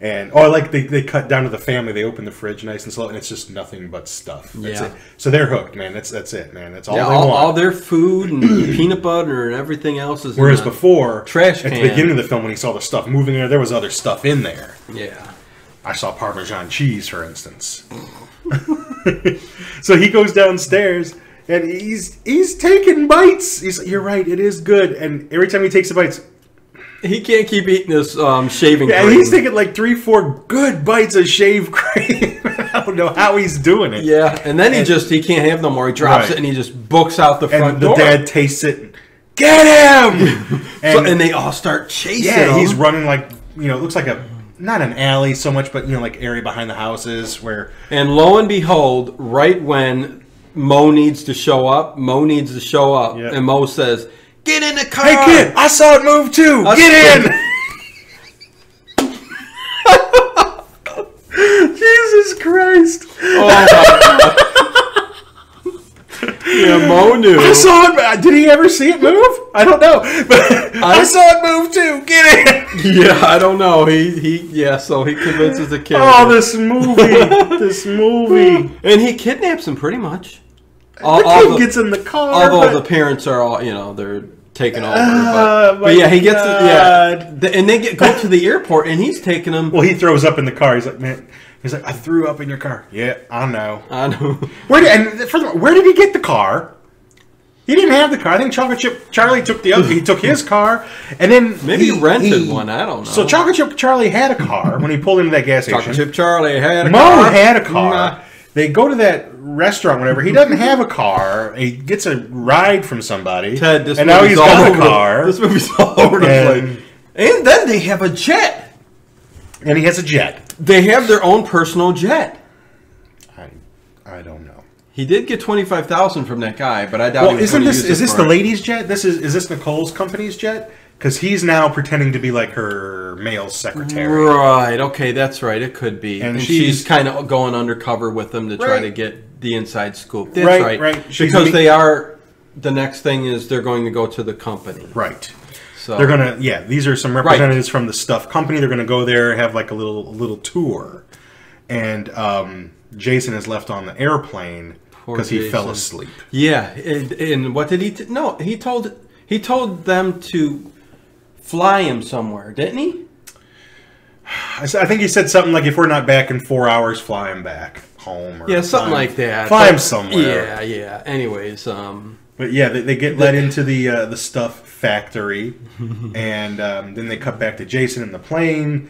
And like they cut down to the family. They open the fridge nice and slow, and it's just nothing but stuff. That's it. So they're hooked, man. That's it, man. That's all they want. All their food and peanut butter and everything else is. Whereas before, trash can. At the beginning of the film, when he saw the stuff moving there was other stuff in there. Yeah, I saw Parmesan cheese, for instance. So he goes downstairs and he's taking bites. You're right, it is good. And every time he takes the bites. He can't keep eating this shaving cream. Yeah, he's taking like 3-4 good bites of shave cream. I don't know how he's doing it. Yeah, and then he can't have no more. He drops it and he just books out the front door. And the dad tastes it. And, get him! And they all start chasing him. Yeah, he's running like, it looks like not an alley so much, but, like area behind the houses where... And lo and behold, right when Mo needs to show up, yep. and Mo says... Get in the car! Hey kid, I saw it move too! Get in! Jesus Christ! Oh my God. Yeah, Mo knew. I saw it. Did he ever see it move? I don't know. But I saw it move too. Get in! Yeah, I don't know. So he convinces the kid. Oh, this movie. And he kidnaps him pretty much. The kid gets in the car. Although the parents are all, they're taking over. But yeah, he gets and they go to the airport, and he's taking them. Well, he throws up in the car. He's like, man, I threw up in your car. Yeah, I know. Where did he get the car? He didn't have the car. I think Chocolate Chip Charlie took he took his car, and then maybe he rented one. I don't know. So Chocolate Chip Charlie had a car when he pulled into that gas station. Chocolate Chip Charlie had a Mo car. had a car. They go to that restaurant, whatever. He doesn't have a car. He gets a ride from somebody. Ted, and now he's got a car. This movie's all over the place. And then they have a jet. And he has a jet. They have their own personal jet. I don't know. He did get $25,000 from that guy, but I doubt. Well, is this the lady's jet? Is this Nicole's company's jet? Because he's now pretending to be like her male secretary. Right, okay, that's right. It could be. And she's kind of going undercover with them to try to get the inside scoop. That's right. Because the next thing is they're going to go to the company. Right. So they're going to, these are some representatives from the Stuff Company. They're going to go there, have like a little tour. And Jason is left on the airplane because he fell asleep. Yeah, and what did he... No, he told them to... fly him somewhere, didn't he? I think he said something like, if we're not back in 4 hours, fly him back home. Or something like that. Fly him somewhere. Yeah. Anyways, but yeah, they get let into the stuff factory, and then they cut back to Jason in the plane.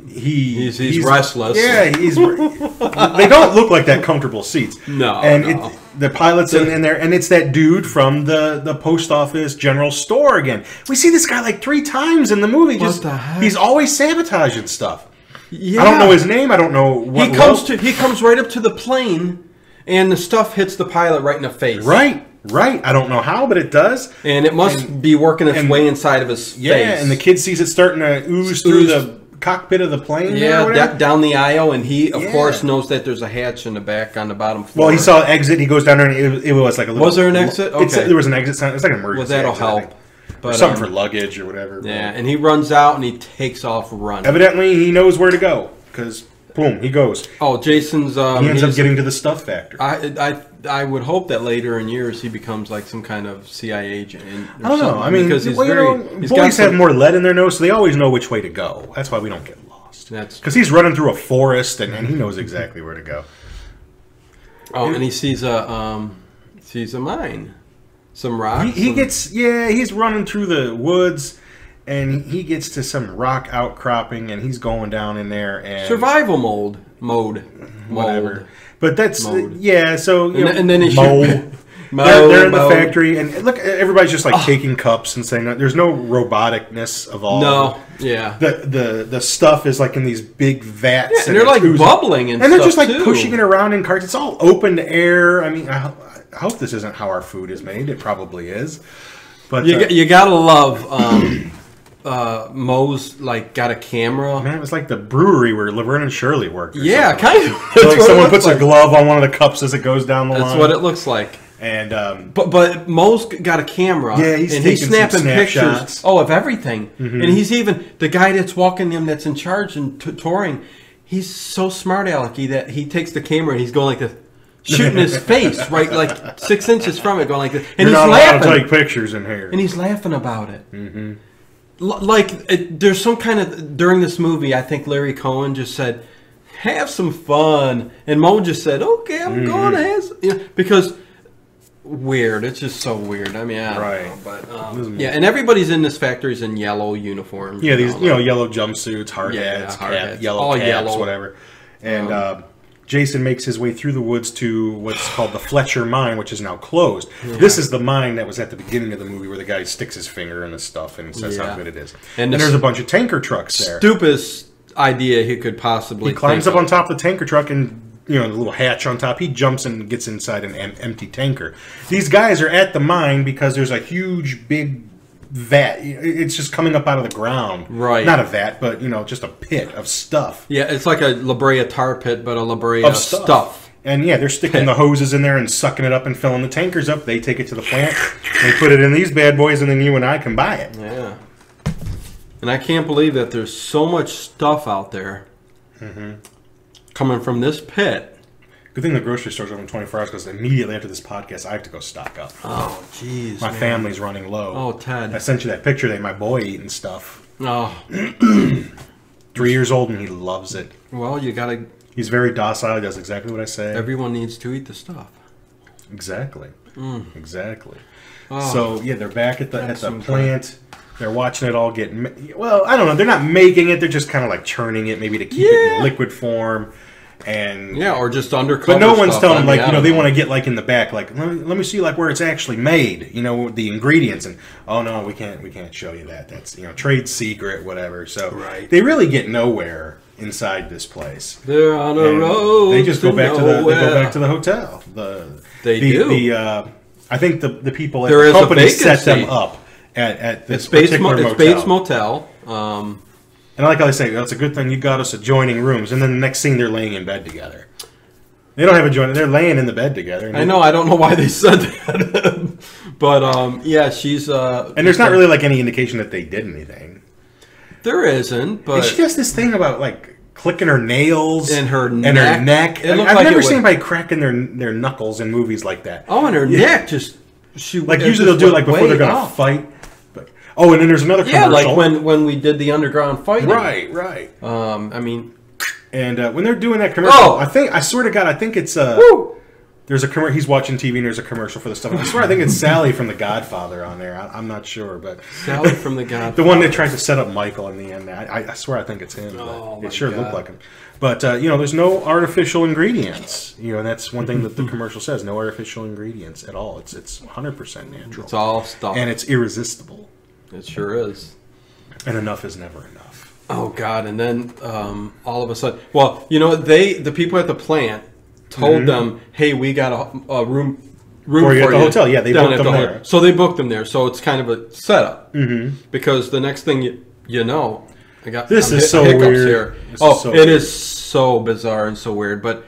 He's restless. Yeah, they don't look like that comfortable seats. No, and the pilot's in there, and it's that dude from the post office general store again. We see this guy like 3 times in the movie. What the heck? He's always sabotaging stuff. Yeah. I don't know his name. I don't know what. He comes right up to the plane, and the stuff hits the pilot right in the face. Right. I don't know how, but it does. And it must be working its way inside of his face. Yeah, and the kid sees it starting to ooze through the cockpit of the plane. Down the aisle, and he of course knows that there's a hatch in the back on the bottom floor. Well, he saw an exit. He goes down there, and it was like a little. Was there an exit? Okay, there was an exit sign. It's like an emergency. Well, that'll help. But something for luggage or whatever. Yeah, and he runs out and he takes off running. Evidently, he knows where to go because boom, he goes. Oh, Jason's. He ends up getting to the stuff factory. I would hope that later in years he becomes like some kind of CIA agent. I don't know. I mean, because boys have more lead in their nose, so they always know which way to go. That's why we don't get lost. That's because he's running through a forest and he knows exactly where to go. Oh, and he sees a mine, some rocks. He's running through the woods. And he gets to some rock outcropping, and he's going down in there and survival mode, whatever. But that's So and then they're in the factory, and look, everybody's just like taking cups and saying there's no roboticness of all. No, yeah. The stuff is like in these big vats, and they're like bubbling, and they're just like pushing it around in carts. It's all open air. I mean, I hope this isn't how our food is made. It probably is, but you gotta love. Mo's like got a camera. Man, it was like the brewery where Laverne and Shirley worked. Yeah, kind of. So like someone puts a glove on one of the cups as it goes down the line. That's what it looks like. And but Mo's got a camera, yeah, he's snapping pictures of everything. And he's even the guy that's walking him, that's in charge and touring. He's so smart, Alecky, that he takes the camera and he's going like this, shooting his face right like 6 inches from it, going like this, and You're he's not laughing. allowed to take pictures in here, and he's laughing about it. There's some kind of during this movie, I think Larry Cohen just said, "Have some fun," and Mo just said, "Okay, I'm going to have some," because. Weird. It's just so weird. I mean, I don't know, but yeah, and everybody's in this factory's in yellow uniforms. Yeah, these yellow jumpsuits, hard hats, yellow caps, whatever. And Jason makes his way through the woods to what's called the Fletcher Mine, which is now closed. Yeah. This is the mine that was at the beginning of the movie where the guy sticks his finger in the stuff and says how good it is. And there's a bunch of tanker trucks there. Stupidest idea he could possibly. He climbs up on top of the tanker truck and. The little hatch on top. He jumps and gets inside an empty tanker. These guys are at the mine because there's a huge, big vat. It's just coming up out of the ground. Right. Not a vat, but, just a pit of stuff. Yeah, it's like a La Brea tar pit, but a La Brea of stuff. And, yeah, they're sticking the hoses in there and sucking it up and filling the tankers up. They take it to the plant. They put it in these bad boys, and then you and I can buy it. Yeah. And I can't believe that there's so much stuff out there. Coming from this pit. Good thing the grocery store's open 24 hours because immediately after this podcast, I have to go stock up. Oh, jeez. My family's running low. Oh, Ted. I sent you that picture of my boy eating stuff. Oh. 3 years old and he loves it. Well, you gotta. He's very docile. He does exactly what I say. Everyone needs to eat the stuff. Exactly. Exactly. Oh. So, yeah, they're back at the plant. They're watching it all get... Well, I don't know. They're not making it. They're just kind of like churning it, maybe to keep it in liquid form. And or just undercover. But no one's telling them, they want to get in the back, let me see where it's actually made, the ingredients, and oh no, we can't show you that. That's trade secret, whatever. So they really get nowhere inside this place. They're on a road. They just go back to the hotel. I think the people at the company set them up at this particular motel. It's Bates Motel. And I like how they say, it's a good thing you got us adjoining rooms. And then the next scene, they're laying in bed together. They don't have adjoining. They're laying in the bed together. I know. I don't know why they said that. But, yeah, she's... and there's not really, any indication that they did anything. There isn't, but... And she does this thing about, clicking her nails. And her neck. I've never seen anybody cracking their knuckles in movies like that. Oh, and her neck just... usually they'll do it, before they're going to fight. Oh, and then there's another commercial. Yeah, when we did the underground fighting. Right. I mean... And when they're doing that commercial, I swear to God, I think it's... There's a commercial. He's watching TV and there's a commercial for the stuff. I swear I think it's Sally from The Godfather on there. I'm not sure, but... Sally from The Godfather. The one that tries to set up Michael in the end. I swear I think it's him. But it sure looked like him. But, there's no artificial ingredients. And that's one thing that the commercial says. No artificial ingredients at all. It's 100% natural. It's all stuff. And it's irresistible. It sure is. And enough is never enough. Oh, God. And then all of a sudden... Well, the people at the plant told them, hey, we got a room for you at the hotel. Yeah, they booked them there. So they booked them there. So it's kind of a setup. Because the next thing you know... This is so weird. Here. It is so bizarre and so weird. But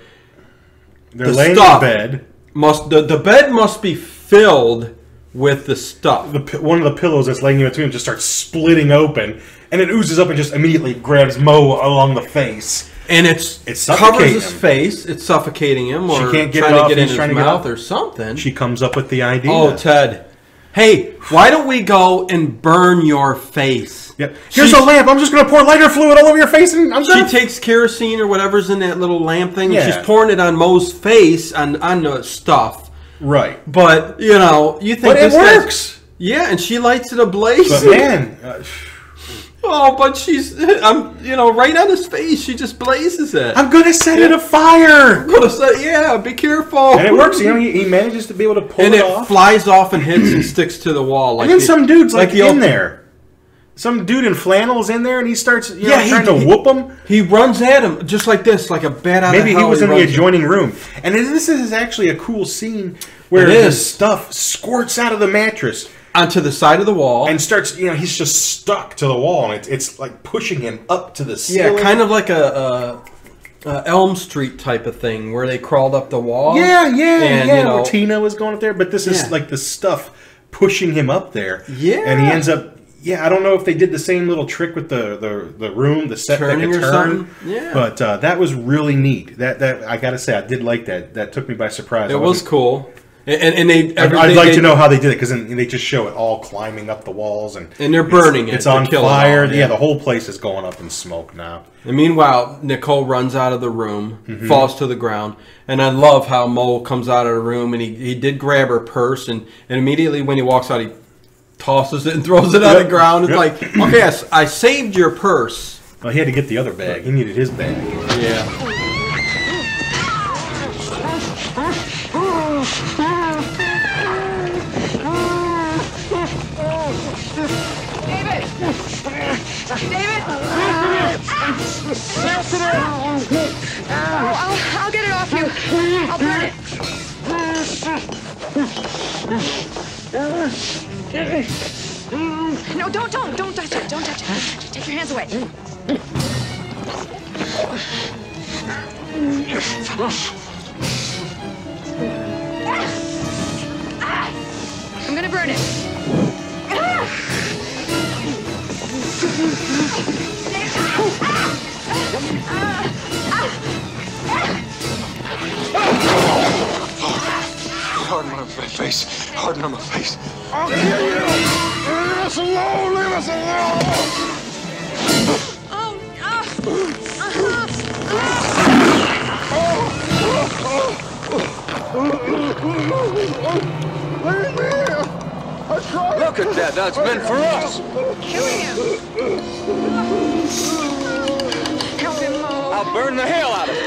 they're laying in bed. The bed must be filled with the stuff. One of the pillows that's laying in between just starts splitting open, and it oozes up and just immediately grabs Mo along the face. And it covers his face. It's suffocating him, or she can't get trying to get in his mouth or something. She comes up with the idea. Oh, Ted. Hey, why don't we go and burn your face? Yep. Here's a lamp. I'm just going to pour lighter fluid all over your face, and I'm done. She takes kerosene or whatever's in that little lamp thing, and she's pouring it on Mo's face on the stuff. Right. But, you think but it works. Yeah, and she lights it ablaze. But, man... but she's, right on his face. She just blazes it. I'm going to set it afire. Be careful. And it works. He manages to be able to pull it off. And it flies off and hits and sticks to the wall. And then some dude's in there. Some dude in flannel is in there, and he starts trying to whoop him. He runs at him just like this, like a bat out of hell. Maybe he was in the adjoining room. And this is actually a cool scene where this stuff squirts out of the mattress. Onto the side of the wall. And starts, he's just stuck to the wall, and it's like pushing him up to the ceiling. Yeah, kind of like a Elm Street type of thing where they crawled up the wall. Yeah. You know, where Tina was going up there, but this is like the stuff pushing him up there. Yeah, and he ends up. Yeah, I don't know if they did the same little trick with the room, the set that could turn. Yeah, but that was really neat. That I gotta say, I did like that. That took me by surprise. It was cool. And they. I'd like to know how they did it because they just show it all climbing up the walls and they're burning it. It's on fire. Yeah, the whole place is going up in smoke now. And meanwhile, Nicole runs out of the room, falls to the ground, and I love how Mo comes out of the room and he did grab her purse and immediately when he walks out he tosses it and throws it on the ground. It's like, okay, I saved your purse. Well, he had to get the other bag. He needed his bag. Yeah. David! I'll get it off you. I'll burn it. No, don't touch it. Don't touch it. Take your hands away. I'm gonna burn it. Harden on my face. Harden on my face. I'll kill you! Leave us alone! Leave us alone! Look at that. That's meant for us. Kill him. Help him, Mo. I'll burn the hell out of him.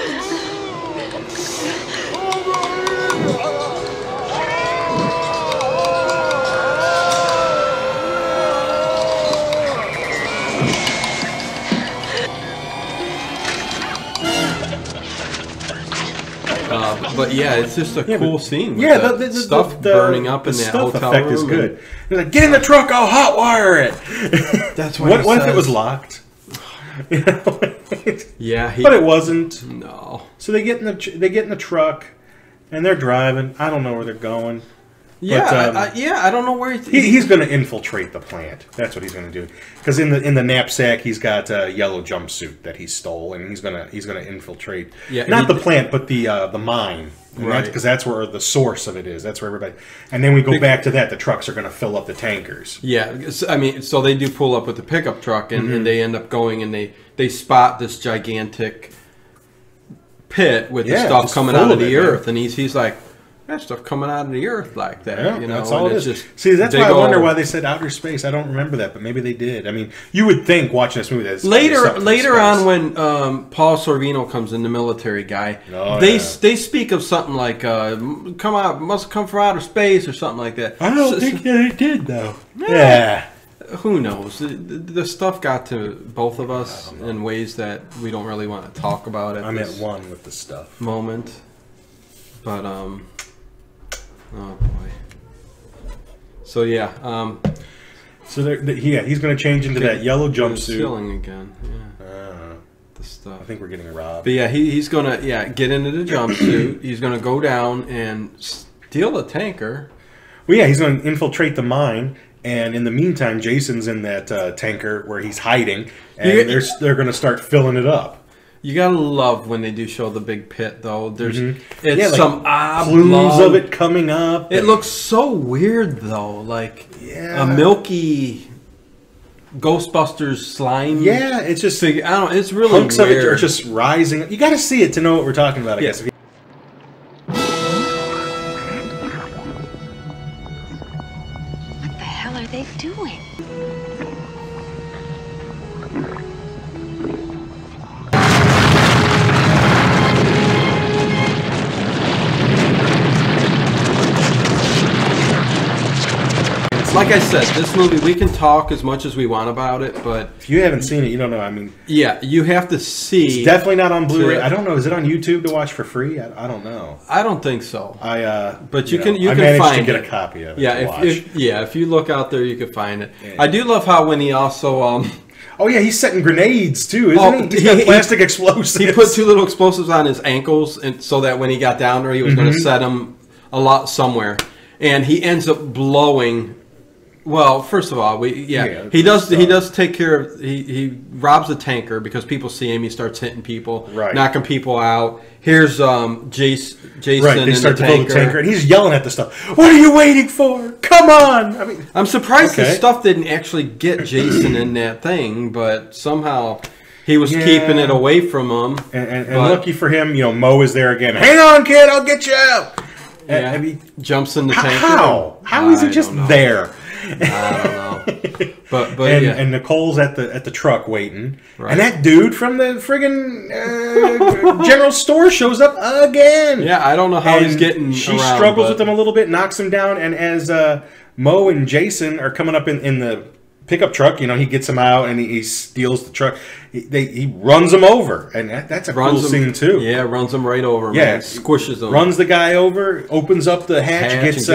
But yeah, it's just a cool scene. With the stuff burning up in that hotel effect room. Is good. He's like, get in the truck, I'll hotwire it. That's what. What if it was locked? Yeah, but it wasn't. No. So they get in the truck, and they're driving. I don't know where they're going. Yeah, but, I don't know where he's going to infiltrate the plant. That's what he's going to do. Because in the knapsack, he's got a yellow jumpsuit that he stole, and he's going to infiltrate. Yeah, not the plant, but the mine. Right. Because that's where the source of it is. That's where everybody. And then we go back to that. The trucks are going to fill up the tankers. Yeah, I mean, so they do pull up with the pickup truck, and they end up going and they spot this gigantic pit with the stuff coming out of the earth, and he's like. That stuff coming out of the earth like that, yeah, you know. That's all it is. Just see, that's why I wonder why they said outer space. I don't remember that, but maybe they did. I mean, you would think watching this movie that later on when Paul Sorvino comes in, the military guy, they speak of something like must come from outer space or something like that. I don't think that it did though. Yeah. Who knows? The stuff got to both of us in ways that we don't really want to talk about at I'm this at one with the stuff moment, but oh boy. So yeah. So he's going to change into that yellow jumpsuit. Killing again. Yeah. The stuff. I think we're getting robbed. But yeah, he's going to get into the jumpsuit. He's going to go down and steal the tanker. Well, yeah, he's going to infiltrate the mine. And in the meantime, Jason's in that tanker where he's hiding, and they're going to start filling it up. You gotta love when they do show the big pit, though. There's it's some plumes of it coming up. It looks so weird, though, like a milky Ghostbusters slime. Yeah, it's just I don't know. It's really hunks weird. Of it are just rising. You got to see it to know what we're talking about. I guess. What the hell are they doing? Like I said, this movie, we can talk as much as we want about it, but... If you haven't seen it, you don't know. I mean... Yeah, you have to see... It's definitely not on Blu-ray. I don't know. Is it on YouTube to watch for free? I don't know. I don't think so. But you can I managed to get a copy of it if you look out there, you can find it. Yeah. I do love how when he also... Oh yeah, he's setting grenades too, isn't he? He's got plastic explosives. He put 2 little explosives on his ankles, and so that when he got down there, he was going to set them a lot somewhere. And he ends up blowing. Well, first of all, he does take care of. He robs a tanker because people see him. He starts hitting people, knocking people out. Here's Jason. Right, they start to build a tanker, and he's yelling at the stuff. What are you waiting for? Come on! I mean, I'm surprised the stuff didn't actually get Jason in that thing, but somehow he was keeping it away from him. And lucky for him, Mo is there again. Hang on, kid, I'll get you out. Yeah, and he jumps in the tanker. How is he just there? I don't know. But and Nicole's at the truck waiting, and that dude from the friggin' general store shows up again. Yeah, I don't know how he's getting. She struggles with him a little bit, knocks him down, and as Mo and Jason are coming up in the pickup truck, he gets him out and he steals the truck. He runs him over, and that's a cool scene too. Yeah, runs him right over. Yeah, man. Squishes him. Runs the guy over, opens up the hatch, gets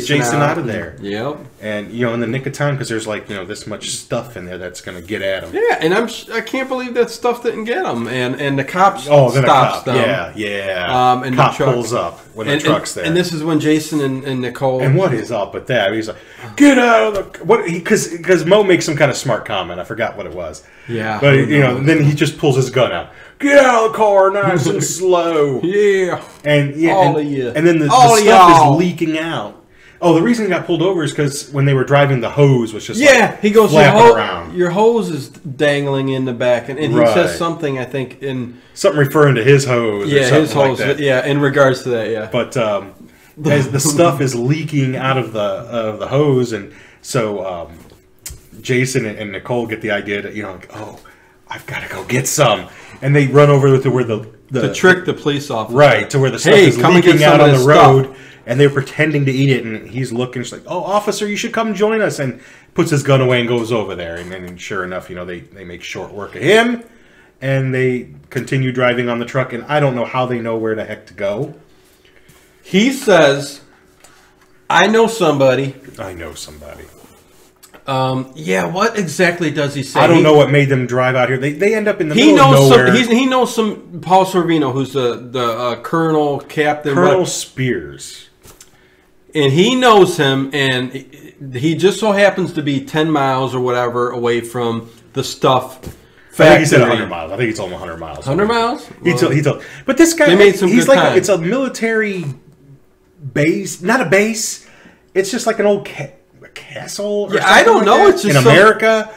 Jason out of there. Yep. And in the nick of time, because there's this much stuff in there that's going to get at him. Yeah, and I can't believe that stuff didn't get him. And the cops stops them. Yeah. And cop pulls up when the truck's there. And this is when Jason and Nicole. And what is up with that? He's like, get out of the because Mo makes some kind of smart comment. I forgot what it was. Yeah. But then he just pulls his gun out. Get out of the car, nice and slow. Yeah. And then the stuff is leaking out. Oh, the reason he got pulled over is because when they were driving, the hose was just he goes flapping around. Your hose is dangling in the back, and he says something, I think, in something referring to his hose. Yeah, or something his hose. Like that. Yeah, in regards to that. Yeah. But as the stuff is leaking out of the hose, and so Jason and Nicole get the idea that I've got to go get some, and they run over to where to trick the police officer, right, to where the stuff is leaking out on the road. And they're pretending to eat it, and he's looking. She's like, "Oh, officer, you should come join us." And puts his gun away and goes over there. And then, sure enough, they make short work of him, and they continue driving on the truck. And I don't know how they know where the heck to go. He says, "I know somebody." I know somebody. Yeah, what exactly does he say? I don't know what made them drive out here. They end up in the middle of nowhere. He knows some Paul Sorvino, who's the colonel, captain, Colonel Spears. And he knows him, and he just so happens to be 10 miles or whatever away from the stuff factory. I think he said 100 miles. I think he told him 100 miles. 100 miles? He told. But this guy, he's like it's a military base, not a base. It's just like an old castle. Or I don't know. It's just in America.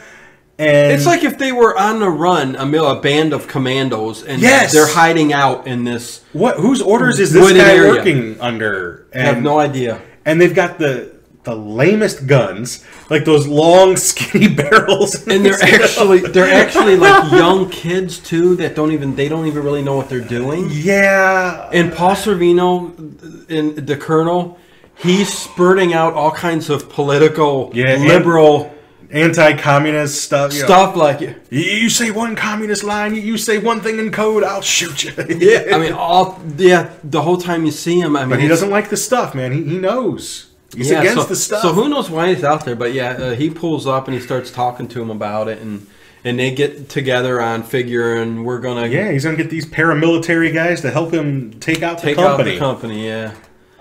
And it's like if they were on the run, a band of commandos, and they're hiding out in this. Whose orders is this guy working under? I have no idea. And they've got the lamest guns, like those long, skinny barrels. And they're actually like young kids too that don't even really know what they're doing. Yeah. And Paul Sorvino, and the colonel, he's spurting out all kinds of political, liberal. Anti-communist stuff. Stuff like you say one communist line, you say one thing in code, I'll shoot you. Yeah, I mean, the whole time you see him, but he doesn't like the stuff, man. He knows. He's against the stuff. So who knows why he's out there? But he pulls up and he starts talking to him about it, and they get together on figuring we're gonna. Yeah, he's gonna get these paramilitary guys to help him take out the company. Yeah.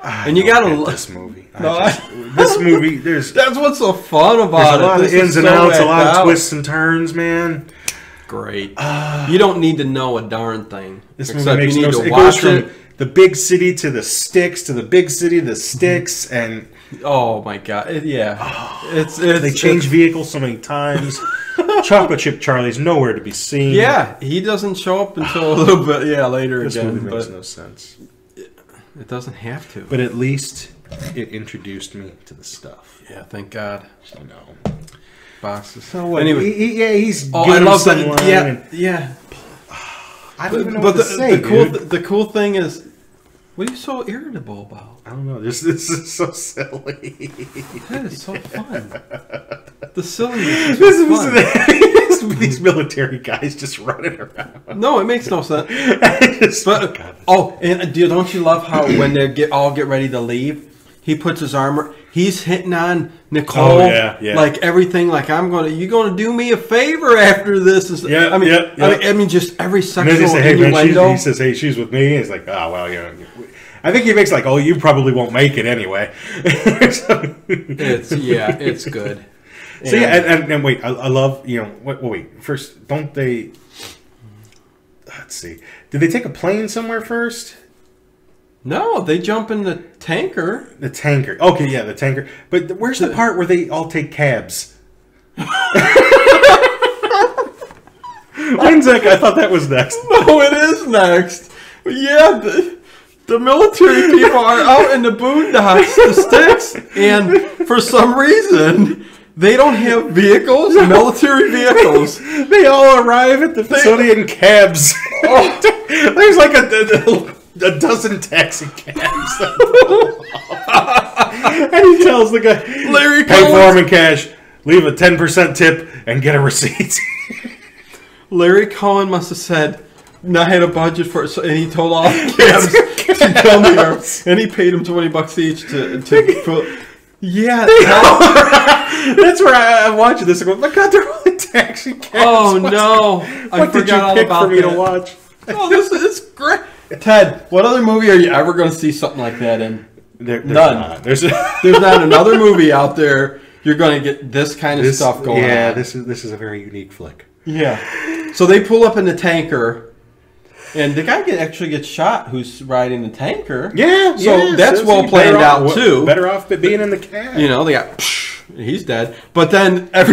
And you gotta love this movie. This movie, that's what's so fun about it. There's a lot of ins and outs, a lot of twists and turns, man. Great. You don't need to know a darn thing. This movie makes no sense. It goes from the big city to the sticks to the big city to the sticks, and oh my god, they change vehicles so many times. Chocolate Chip Charlie's nowhere to be seen. Yeah, he doesn't show up until a little bit later. This movie makes no sense. It doesn't have to. But at least it introduced me to the stuff. Yeah, thank God. I know. Boxes. So anyway, he's I love that. Yeah. I don't even know what to say, the cool thing is, what are you so irritable about? I don't know. This is so silly. That is so fun. The silliness is so fun. These military guys just running around. No, it makes no sense. And don't you love how when they all get ready to leave, he puts his armor. he's hitting on Nicole. Oh, yeah. Like everything. Like you gonna do me a favor after this? Yeah. I mean, just every sexual he says, "Hey, she's with me." He's like, "Oh well, you know." I think he makes like, "Oh, you probably won't make it anyway." It's good. So and wait, I love, you know, wait, first, don't they, let's see, did they take a plane somewhere first? No, they jump in the tanker. The tanker. Okay, yeah, the tanker. But where's the part where they all take cabs? When's that? I thought that was next. No, it is next. Yeah, the military people are out in the boondocks, the sticks, and for some reason, they don't have vehicles, military vehicles. They all arrive at the facility in cabs. Oh. There's like a dozen taxi cabs. And he tells the guy, Larry pay for him in cash, leave a 10% tip, and get a receipt. Larry Cohen must have said, I had a budget for it, and he told all the cabs to come here, and he paid him $20 each to put. Yeah, that's where I'm watching this. I go, my God, they're all in taxi cabs. Oh no, I forgot all about for me to watch. Oh, this is great. Ted, what other movie are you ever going to see something like that in? There's none. Not. There's not another movie out there you're going to get this kind of stuff going on. Yeah, this is a very unique flick. Yeah. So they pull up in the tanker. And the guy actually gets shot who's riding the tanker. Yeah, so that's well planned out too. Better off being in the cab. You know, they got he's dead. But then but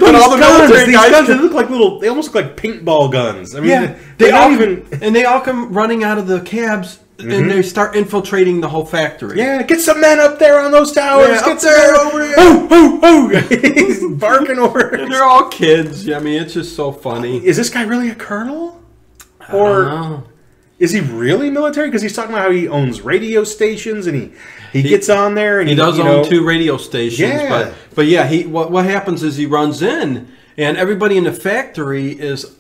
then all the military guys, they look like they almost look like paintball guns. I mean, yeah, they all come running out of the cabs and they start infiltrating the whole factory. Yeah, get some men up there on those towers. Yeah, get up there over here. Oh! He's barking orders. And they're all kids. I mean, it's just so funny. Is this guy really a colonel? Or is he really military? Because he's talking about how he owns radio stations and he gets on there and he does own 2 radio stations. Yeah. But yeah, what happens is he runs in and everybody in the factory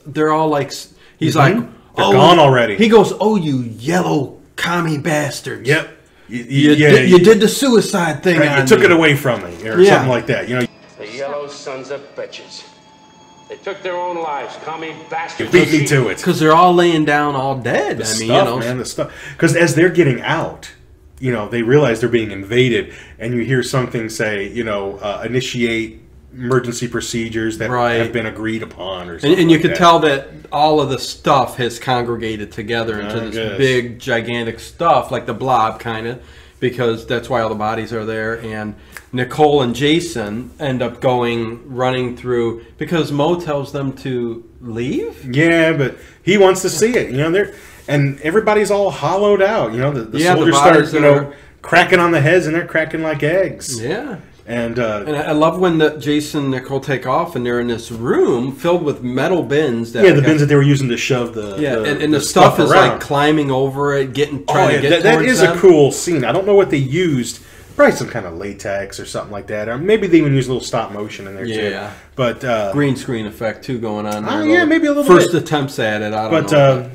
they're all like he's like, they're gone already. He goes, "Oh, you yellow commie bastards! Yep, you did the suicide thing. Right, you took it away from me, or something like that. You know, the yellow sons of bitches. They took their own lives, commie bastards. You beat me to it. Because they're all laying down all dead. The stuff. Because as they're getting out, you know, they realize they're being invaded, and you hear something say, you know, initiate emergency procedures that have been agreed upon, or something. And you could tell that all of the stuff has congregated together into this big, gigantic stuff, like the Blob, kind of, because that's why all the bodies are there. And Nicole and Jason end up running through because Mo tells them to leave. Yeah, but he wants to see it. You know, and everybody's all hollowed out. You know, the soldiers start, you know, cracking on the heads, and they're cracking like eggs. Yeah. And I love when Jason and Nicole take off, and they're in this room filled with metal bins. The bins that they were using to shove the stuff is around. Like climbing over it, trying to get that is a cool scene. I don't know what they used. Probably some kind of latex or something like that, or maybe they even use a little stop motion in there too. Yeah, but green screen effect too going on there. Yeah, maybe a little first attempts at it. I don't know.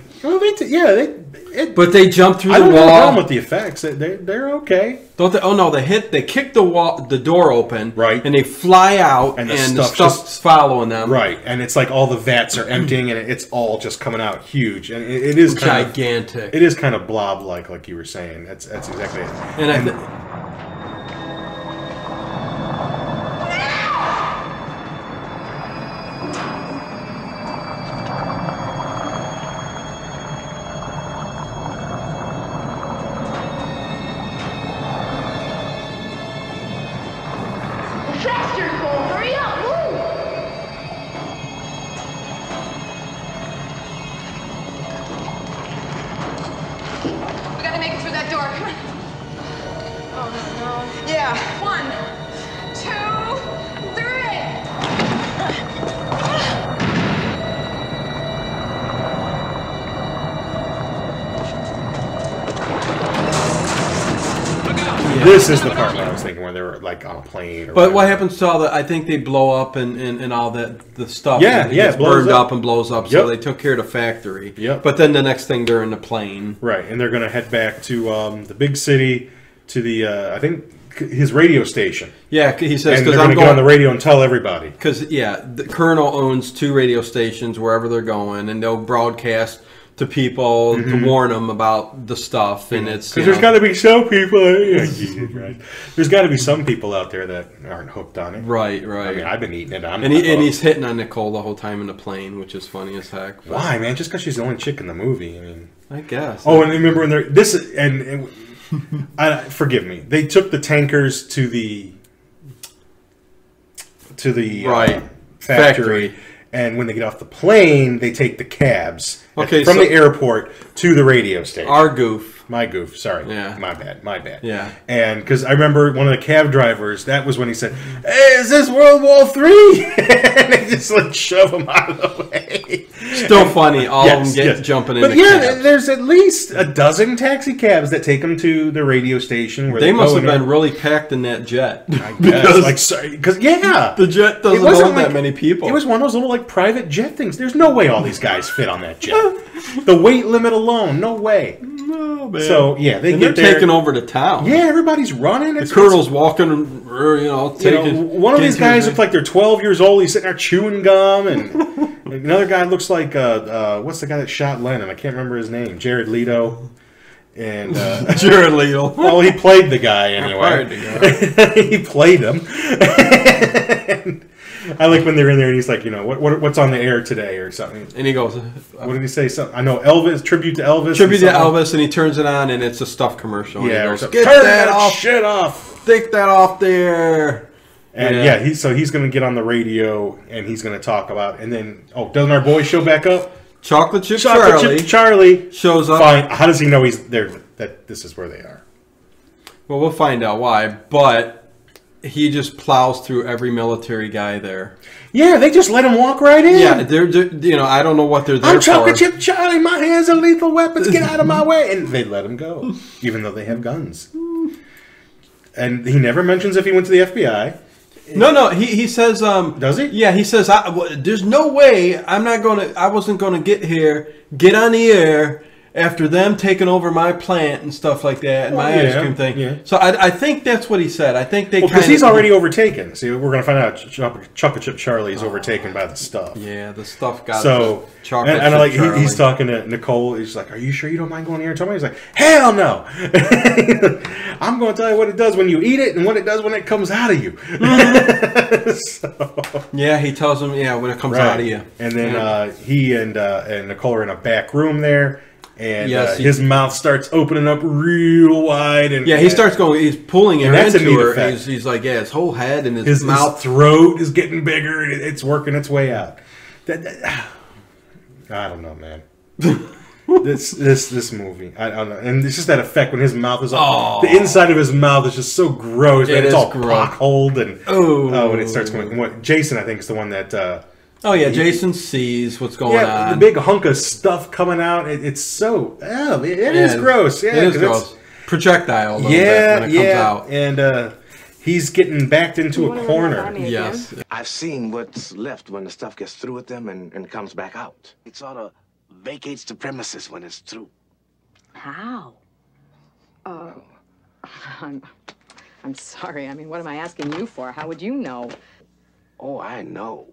But they jump through the wall. I don't have a problem with the effects. They're okay. Don't they? Oh no, they kick the door open, right, and they fly out, and the stuff's following them, right, and it's like all the vats are emptying, and it's all just coming out huge, and it is kind gigantic. It is kind of Blob like you were saying. That's exactly it. And This is the part where I was thinking where they were like on a plane. But what happens to all the? I think they blow up and all the stuff. Yeah, gets burned up and blows up. So they took care of the factory. Yep. But then the next thing they're in the plane. Right, and they're going to head back to the big city, to the I think his radio station. Yeah, he says because I'm going to get on the radio and tell everybody. Because the Colonel owns 2 radio stations wherever they're going, and they'll broadcast to people to warn them about the stuff. And it's because there's got to be some people. There's got to be some people out there that aren't hooked on it. Right. I mean, I've been eating it. And he's hitting on Nicole the whole time in the plane, which is funny as heck. But. Why, man? Just because she's the only chick in the movie? I mean, I guess. Oh, and remember when forgive me. They took the tankers to the factory, and when they get off the plane, they take the cabs from the airport to the radio station. Our goof. My goof, sorry. Yeah. My bad. Yeah. And because I remember one of the cab drivers, that was when he said, "Hey, is this World War III?" And they just like shove him out of the way. Still funny, all of them jumping in the cabs. There's at least a dozen taxi cabs that take them to the radio station. Where they must have been really packed in that jet. I guess. Because the jet doesn't hold that many people. It was one of those little like private jet things. There's no way all these guys fit on that jet. The weight limit alone, no way. No, man. So yeah, they're taking over the town. Yeah, everybody's running. The colonel's walking, taking. One of these guys looks like they're 12 years old. He's sitting there chewing gum, and another guy looks like what's the guy that shot Lennon? I can't remember his name. Jared Leto. And Jared Leto. Well, he played the guy anyway. He played him. I like when they're in there and he's like, what's on the air today or something. And he goes, what did he say? I know Elvis, tribute to Elvis. Tribute to Elvis, and he turns it on and it's a stuff commercial. Yeah, and he goes, get that shit off. Take that off there. And so he's going to get on the radio and he's going to talk about, and then, doesn't our boy show back up? Chocolate Chip Charlie shows up. Fine. How does he know he's there? That this is where they are. Well, we'll find out why, but he just plows through every military guy there. Yeah, they just let him walk right in. Yeah, they're I don't know what they're there for. I'm Chocolate Chip Charlie. My hands are lethal weapons. Get out of my way! And they let him go, even though they have guns. And he never mentions if he went to the FBI. No. He says. Does he? Yeah, he says. There's no way I wasn't gonna get here. Get on the air after them taking over my plant and stuff like that, and my ice cream thing. Yeah. So I think that's what he said. I think they because he's already overtaken. See, we're going to find out Chocolate Chip Charlie is overtaken by the stuff. Yeah, the stuff got chocolate. And like he's talking to Nicole. He's like, "Are you sure you don't mind going here and telling me?" He's like, "Hell no! I'm going to tell you what it does when you eat it and what it does when it comes out of you." Yeah, he tells him, when it comes out of you. And then he and Nicole are in a back room there. And his mouth starts opening up real wide, and he starts going. He's pulling her into her. He's like, his whole head and his mouth, throat is getting bigger. And it's working its way out. I don't know, man. This movie, I don't know, and it's just that effect when his mouth is all, the inside of his mouth is just so gross. It's all pock-holed and when it starts going. Jason, I think, is the one that. Jason sees what's going on. The big hunk of stuff coming out. It's so... it is gross. Yeah, it is gross. Projectile a little bit when it comes out. And he's getting backed into a corner. Yes. I've seen what's left when the stuff gets through with them and comes back out. It sort of vacates the premises when it's through. How? I'm sorry. I mean, what am I asking you for? How would you know? Oh, I know.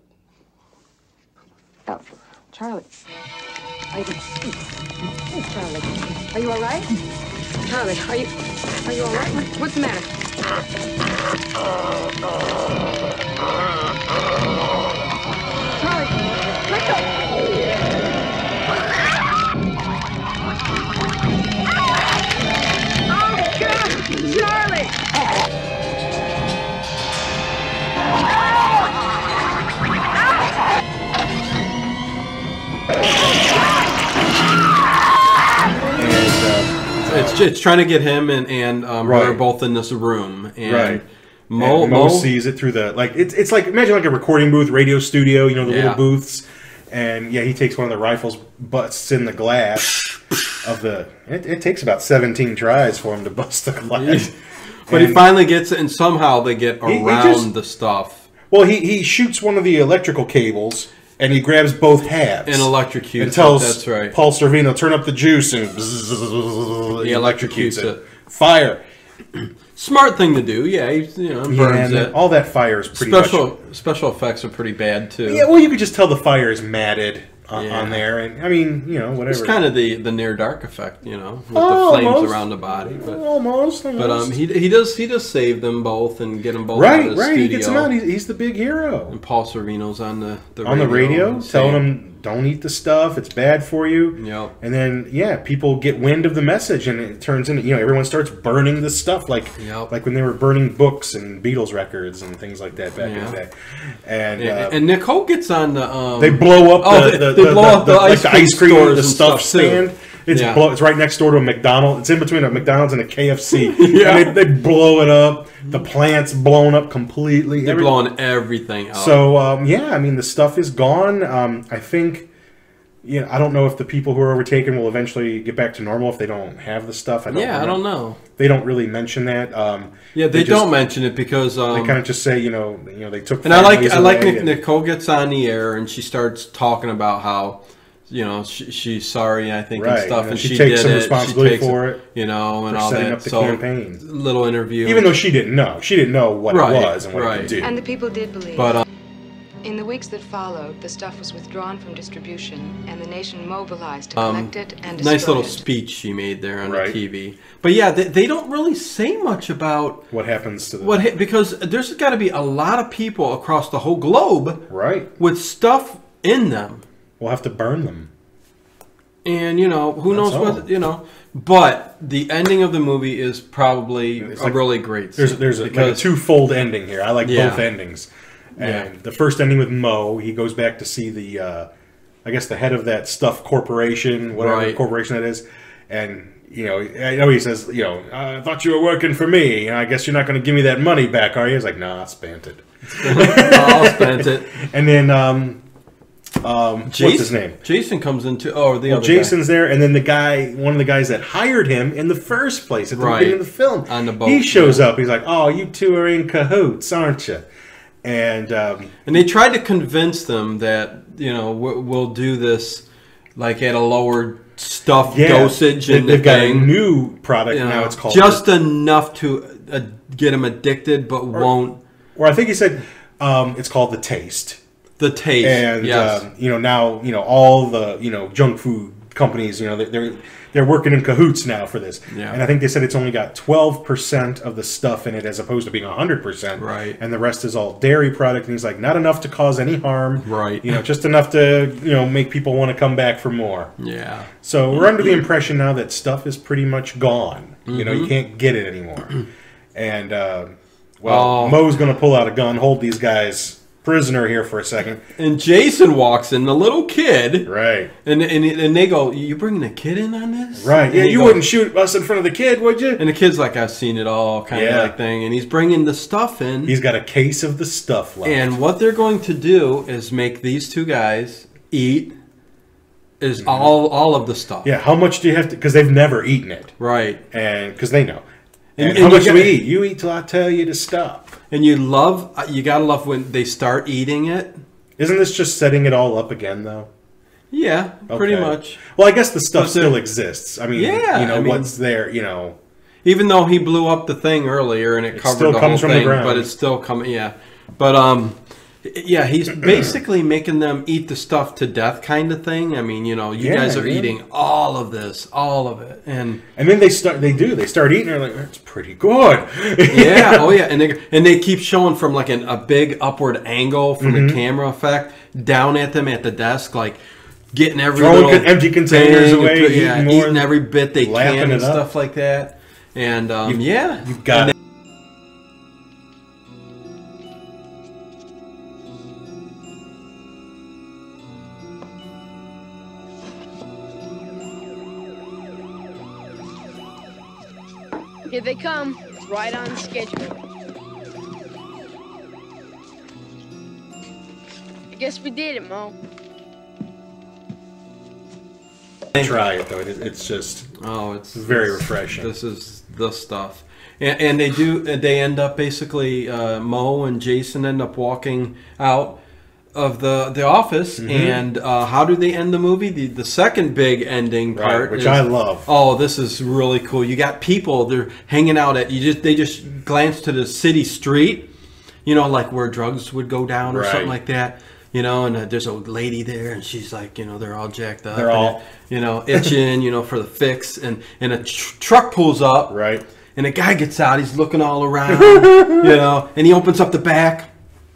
Oh, Charlie. Charlie, are you all right? Charlie, are you all right? What's the matter? Charlie, let go. Oh, God, Charlie! It's trying to get him and her both in this room, and Mo sees it through the it's like imagine like a recording booth, radio studio, the little booths, and he takes one of the rifles, busts in the glass of the. It takes about 17 tries for him to bust the glass, but he finally gets it, and somehow they get around the stuff. Well, he shoots one of the electrical cables. And he grabs both halves. And electrocutes and tells that's right. Paul Sorvino, turn up the juice, and he electrocutes it. Fire. Smart thing to do, yeah. Burns it. All that fire is pretty special effects are pretty bad too. Yeah, well, you could just tell the fire is matted on there, and I mean, whatever. It's kind of the near dark effect, with the flames around the body. But almost. But he does save them both and get them both right, out of the right. studio. He gets them out. He's the big hero. And Paul Sorvino's on the radio telling them, don't eat the stuff, it's bad for you. Yep. And then people get wind of the message, and it turns into everyone starts burning the stuff like when they were burning books and Beatles records and things like that back in the day. And Nicole gets on the they blow up the ice cream the stuff stand. Too. It's right next door to a McDonald's. It's in between a McDonald's and a KFC. And they blow it up. The plant's blown up completely. They're blowing everything up. So I mean, the stuff is gone. I think, I don't know if the people who are overtaken will eventually get back to normal if they don't have the stuff. I don't know. They don't really mention that. They don't mention it because they kind of just say, they took. And I like Nicole gets on the air and she starts talking about how. She's sorry, I think, and stuff, and she takes some responsibility for it, and all setting that. up the campaign. Little interview, even though she didn't know what it was and what it could do. And the people did believe. But in the weeks that followed, the stuff was withdrawn from distribution, and the nation mobilized to collect it and destroy nice little it. speech she made there on the TV. But yeah, they don't really say much about what happens to because there's got to be a lot of people across the whole globe, with stuff in them. We'll have to burn them. And, who knows what, But the ending of the movie is probably really great. There's a twofold ending here. I like both endings. And the first ending with Mo, he goes back to see the, I guess the head of that Stuff Corporation, whatever corporation that is. And, I know he says, I thought you were working for me. I guess you're not going to give me that money back, are you? He's like, nah, I spent it. I'll spend it. And then, what's his name? Jason comes into the other Jason's guy. there, and then one of the guys that hired him in the first place at the beginning of the film on the boat. He shows up. He's like, "Oh, you two are in cahoots, aren't you?" And they tried to convince them that we'll do this like at a lower stuff dosage, and they've got a new product now. It's called just enough to get them addicted, but won't. Or I think he said it's called the Taste. The Taste, and yes. Now all the junk food companies they're working in cahoots now for this. And I think they said it's only got 12% of the stuff in it as opposed to being 100%. Right. And the rest is all dairy product. And he's like, not enough to cause any harm. Right. Just enough to make people want to come back for more. Yeah. So we're under the impression now that stuff is pretty much gone. You can't get it anymore. And Mo's going to pull out a gun, hold these guys prisoner here for a second, and Jason walks in, the little kid, right? And they go, "You bringing a kid in on this?" Right? Yeah, you wouldn't shoot us in front of the kid, would you? And the kid's like, "I've seen it all," kind of like thing. And he's bringing the stuff in. He's got a case of the stuff left. And what they're going to do is make these two guys eat all of the stuff. Yeah. How much do you have to? Because they've never eaten it, right? And because they know. And how much do we eat? You eat till I tell you to stop. And you gotta love when they start eating it. Isn't this just setting it all up again, though? Yeah, pretty much. Well, I guess the stuff still exists. I mean, what's there, Even though he blew up the thing earlier and it covered the whole thing, but it's still coming. Yeah, but yeah, he's basically making them eat the stuff to death, kind of thing. I mean, you guys are eating all of this, all of it, and then they start eating. They're like, that's pretty good. Yeah, oh yeah, and they keep showing from like a big upward angle from the camera effect down at them at the desk, like getting every little empty containers away, eating every bit they can and stuff like that. And you've got it. Here they come, right on schedule. I guess we did it, Mo. Try it though. It's just it's very refreshing. This is the stuff, and they end up basically Mo and Jason end up walking out. the Office, and how do they end the movie? The second big ending part, which I love. Oh, this is really cool. You got people, they're hanging out at they just glance to the city street, you know, like where drugs would go down or something like that. You know, and there's a lady there, and she's like, you know, they're all jacked up. They're all, you know, itching, you know, for the fix. And a truck pulls up. Right. And a guy gets out. He's looking all around, you know, and he opens up the back.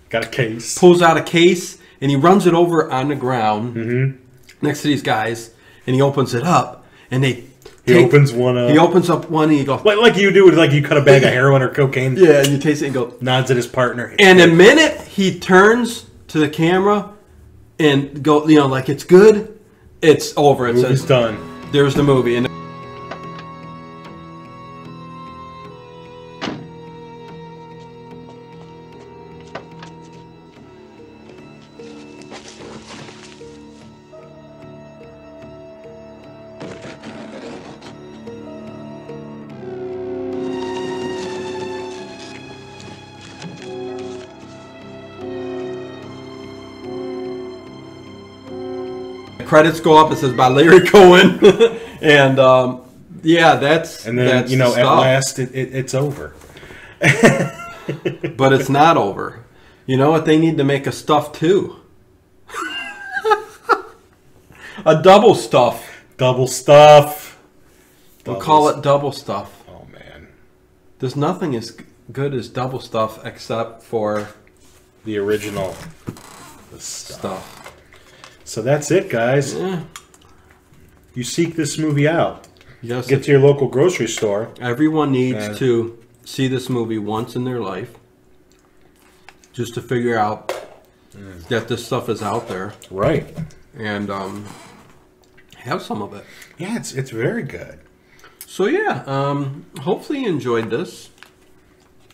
Got a case. Pulls out a case, and he runs it over on the ground next to these guys. And he opens it up, and he opens one up. He opens up one, and he goes... Like you do with, like, you cut a bag of heroin or cocaine. Yeah, and you taste it and go... Nods at his partner. And the minute he turns to the camera and go, you know, like it's good, it's over. It says done. There's the movie. And credits go up. It says by Larry Cohen, and yeah, that's and then that's you know the at stuff. last it's over. But it's not over. You know what? They need to make a stuff too. A double stuff. Double stuff. We'll call it double stuff. Oh man, there's nothing as good as double stuff except for the original stuff. So that's it, guys. Yeah. You seek this movie out. Yes. Get to your local grocery store. Everyone needs to see this movie once in their life, just to figure out that this stuff is out there, right? And have some of it. Yeah, it's very good. So yeah, hopefully you enjoyed this,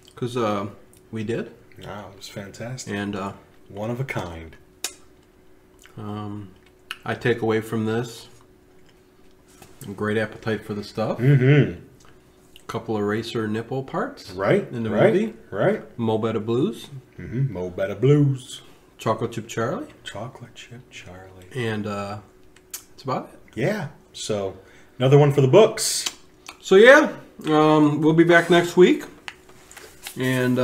because we did. Wow, it was fantastic. And one of a kind. I take away from this a great appetite for the stuff. A couple of racer nipple parts. Right. In the movie. Right. Mo Better Blues. Mo Better Blues. Chocolate Chip Charlie. Chocolate Chip Charlie. And that's about it. Yeah. So another one for the books. So yeah, we'll be back next week. And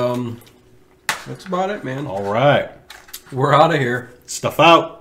that's about it, man. All right. We're out of here. Stuff out.